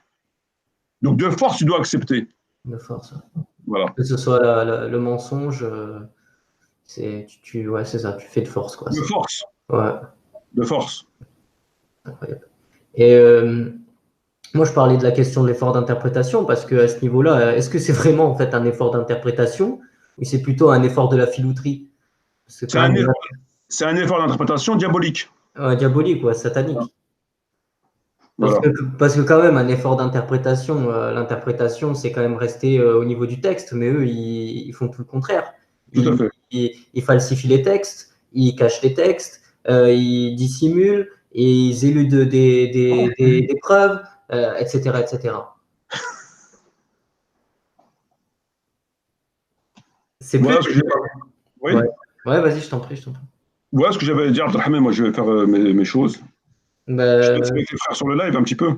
Donc de force, tu dois accepter. De force. Voilà. Que ce soit le mensonge, c'est ça, tu fais de force. Quoi. De force. Ouais. De force. Incroyable. Et Moi, je parlais de la question de l'effort d'interprétation parce qu'à ce niveau-là, est-ce que c'est vraiment en fait un effort d'interprétation ou c'est plutôt un effort de la filouterie? C'est C'est quand un, même c'est un effort d'interprétation diabolique. diabolique ou satanique. Voilà, Parce que quand même, un effort d'interprétation, l'interprétation, c'est quand même rester au niveau du texte, mais eux, ils font tout le contraire. tout à fait. Ils falsifient les textes, ils cachent les textes, ils dissimulent, et ils éludent des preuves, etc., etc. C'est plus... Voilà ce que j'ai. Ouais, Oui. ouais, vas-y, je t'en prie, je t'en prie. Voilà ce que j'avais à dire, Abdelhamid. Moi, je vais faire mes choses. Je te laisse Ben, avec les frères sur le live un petit peu.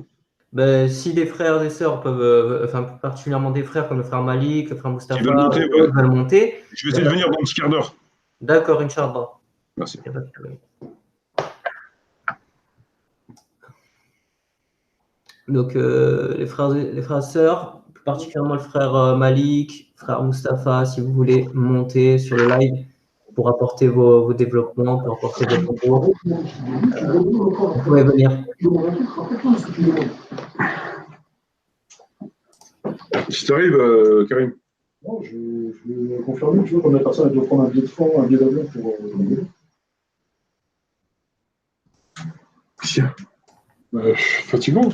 ben, si des frères et sœurs peuvent, enfin plus particulièrement des frères comme le frère Malik, le frère S'ils veulent Mustapha monter, ou ouais. d'autres veulent monter, Je vais ben, essayer de venir dans un petit quart d'heure. d'accord, Inch'Allah. Merci. Y a pas de problème. Donc les frères et sœurs, plus particulièrement le frère Malik, le frère Mustapha, si vous voulez monter sur le live pour apporter vos développements, pour apporter vos propos, vous pouvez venir. Si tu arrives, Karim. Non, je vais confirmer, tu vois, comme la personne elle doit prendre un billet de train, un billet d'avion pour. Tiens. Fatigant.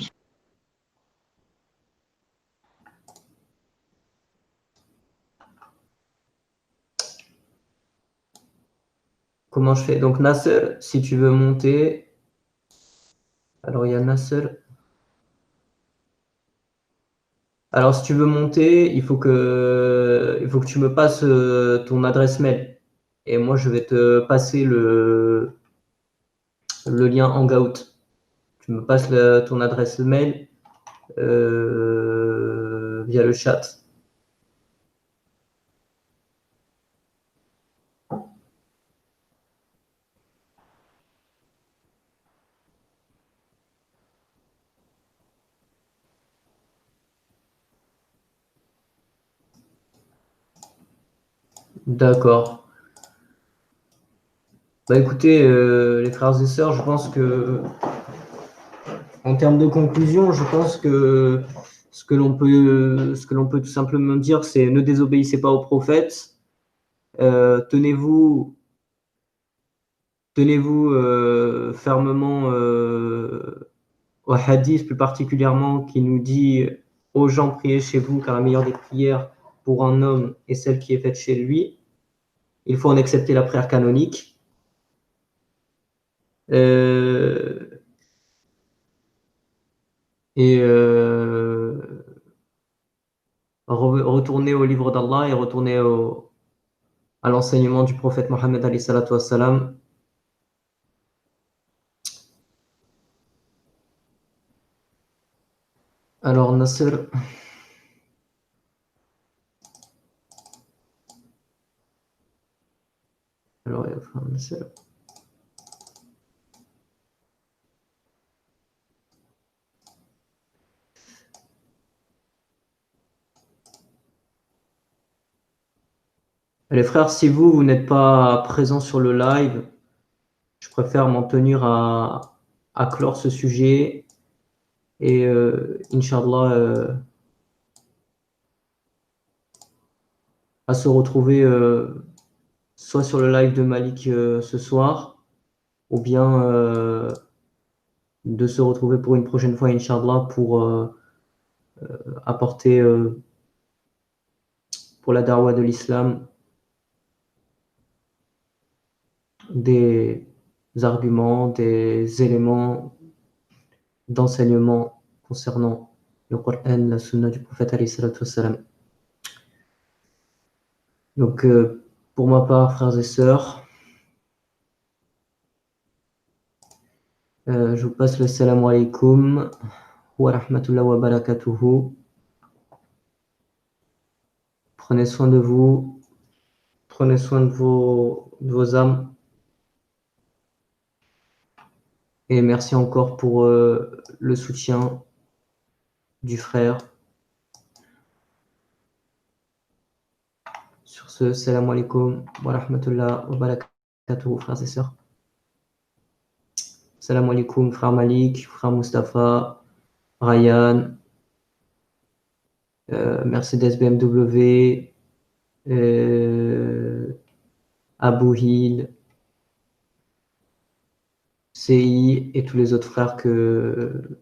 Comment je fais? Donc Nasser, si tu veux monter, alors il y a Nasser. Alors si tu veux monter, il faut que tu me passes ton adresse mail. Et moi, je vais te passer le lien Hangout. Tu me passes ton adresse mail via le chat. D'accord. Bah écoutez, les frères et sœurs, je pense que en termes de conclusion, je pense que ce que l'on peut tout simplement dire, c'est ne désobéissez pas aux prophètes, tenez-vous fermement au hadith plus particulièrement qui nous dit aux gens priez chez vous car la meilleure des prières pour un homme est celle qui est faite chez lui. Il faut en accepter la prière canonique. Euh, et retourner au livre d'Allah et retourner à l'enseignement du prophète Mohammed alayhi salatu wassalam. Alors Nasser, alors Nasser. Les frères, si vous n'êtes pas présents sur le live, je préfère m'en tenir à clore ce sujet et Inch'Allah à se retrouver soit sur le live de Malik ce soir ou bien de se retrouver pour une prochaine fois, Inch'Allah, pour apporter pour la darwa de l'islam des arguments, des éléments d'enseignement concernant le Coran, la sunna du prophète alayhi salatu wassalam. Donc, pour ma part, frères et sœurs, je vous passe le salam alaikum wa rahmatullah wa barakatuhu. Prenez soin de vous, prenez soin de vos âmes et merci encore pour le soutien du frère. Sur ce, salam alaikum wa rahmatullah wa barakatuhu, frères et sœurs. Salam alaikum, frère Malik, frère Mustapha, Ryan, Mercedes BMW, Abu Hil, CI et tous les autres frères que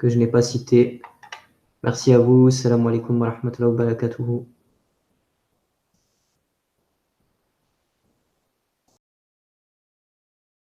je n'ai pas cités. Merci à vous. Salam alaikum wa rahmatullahi wa barakatuhu.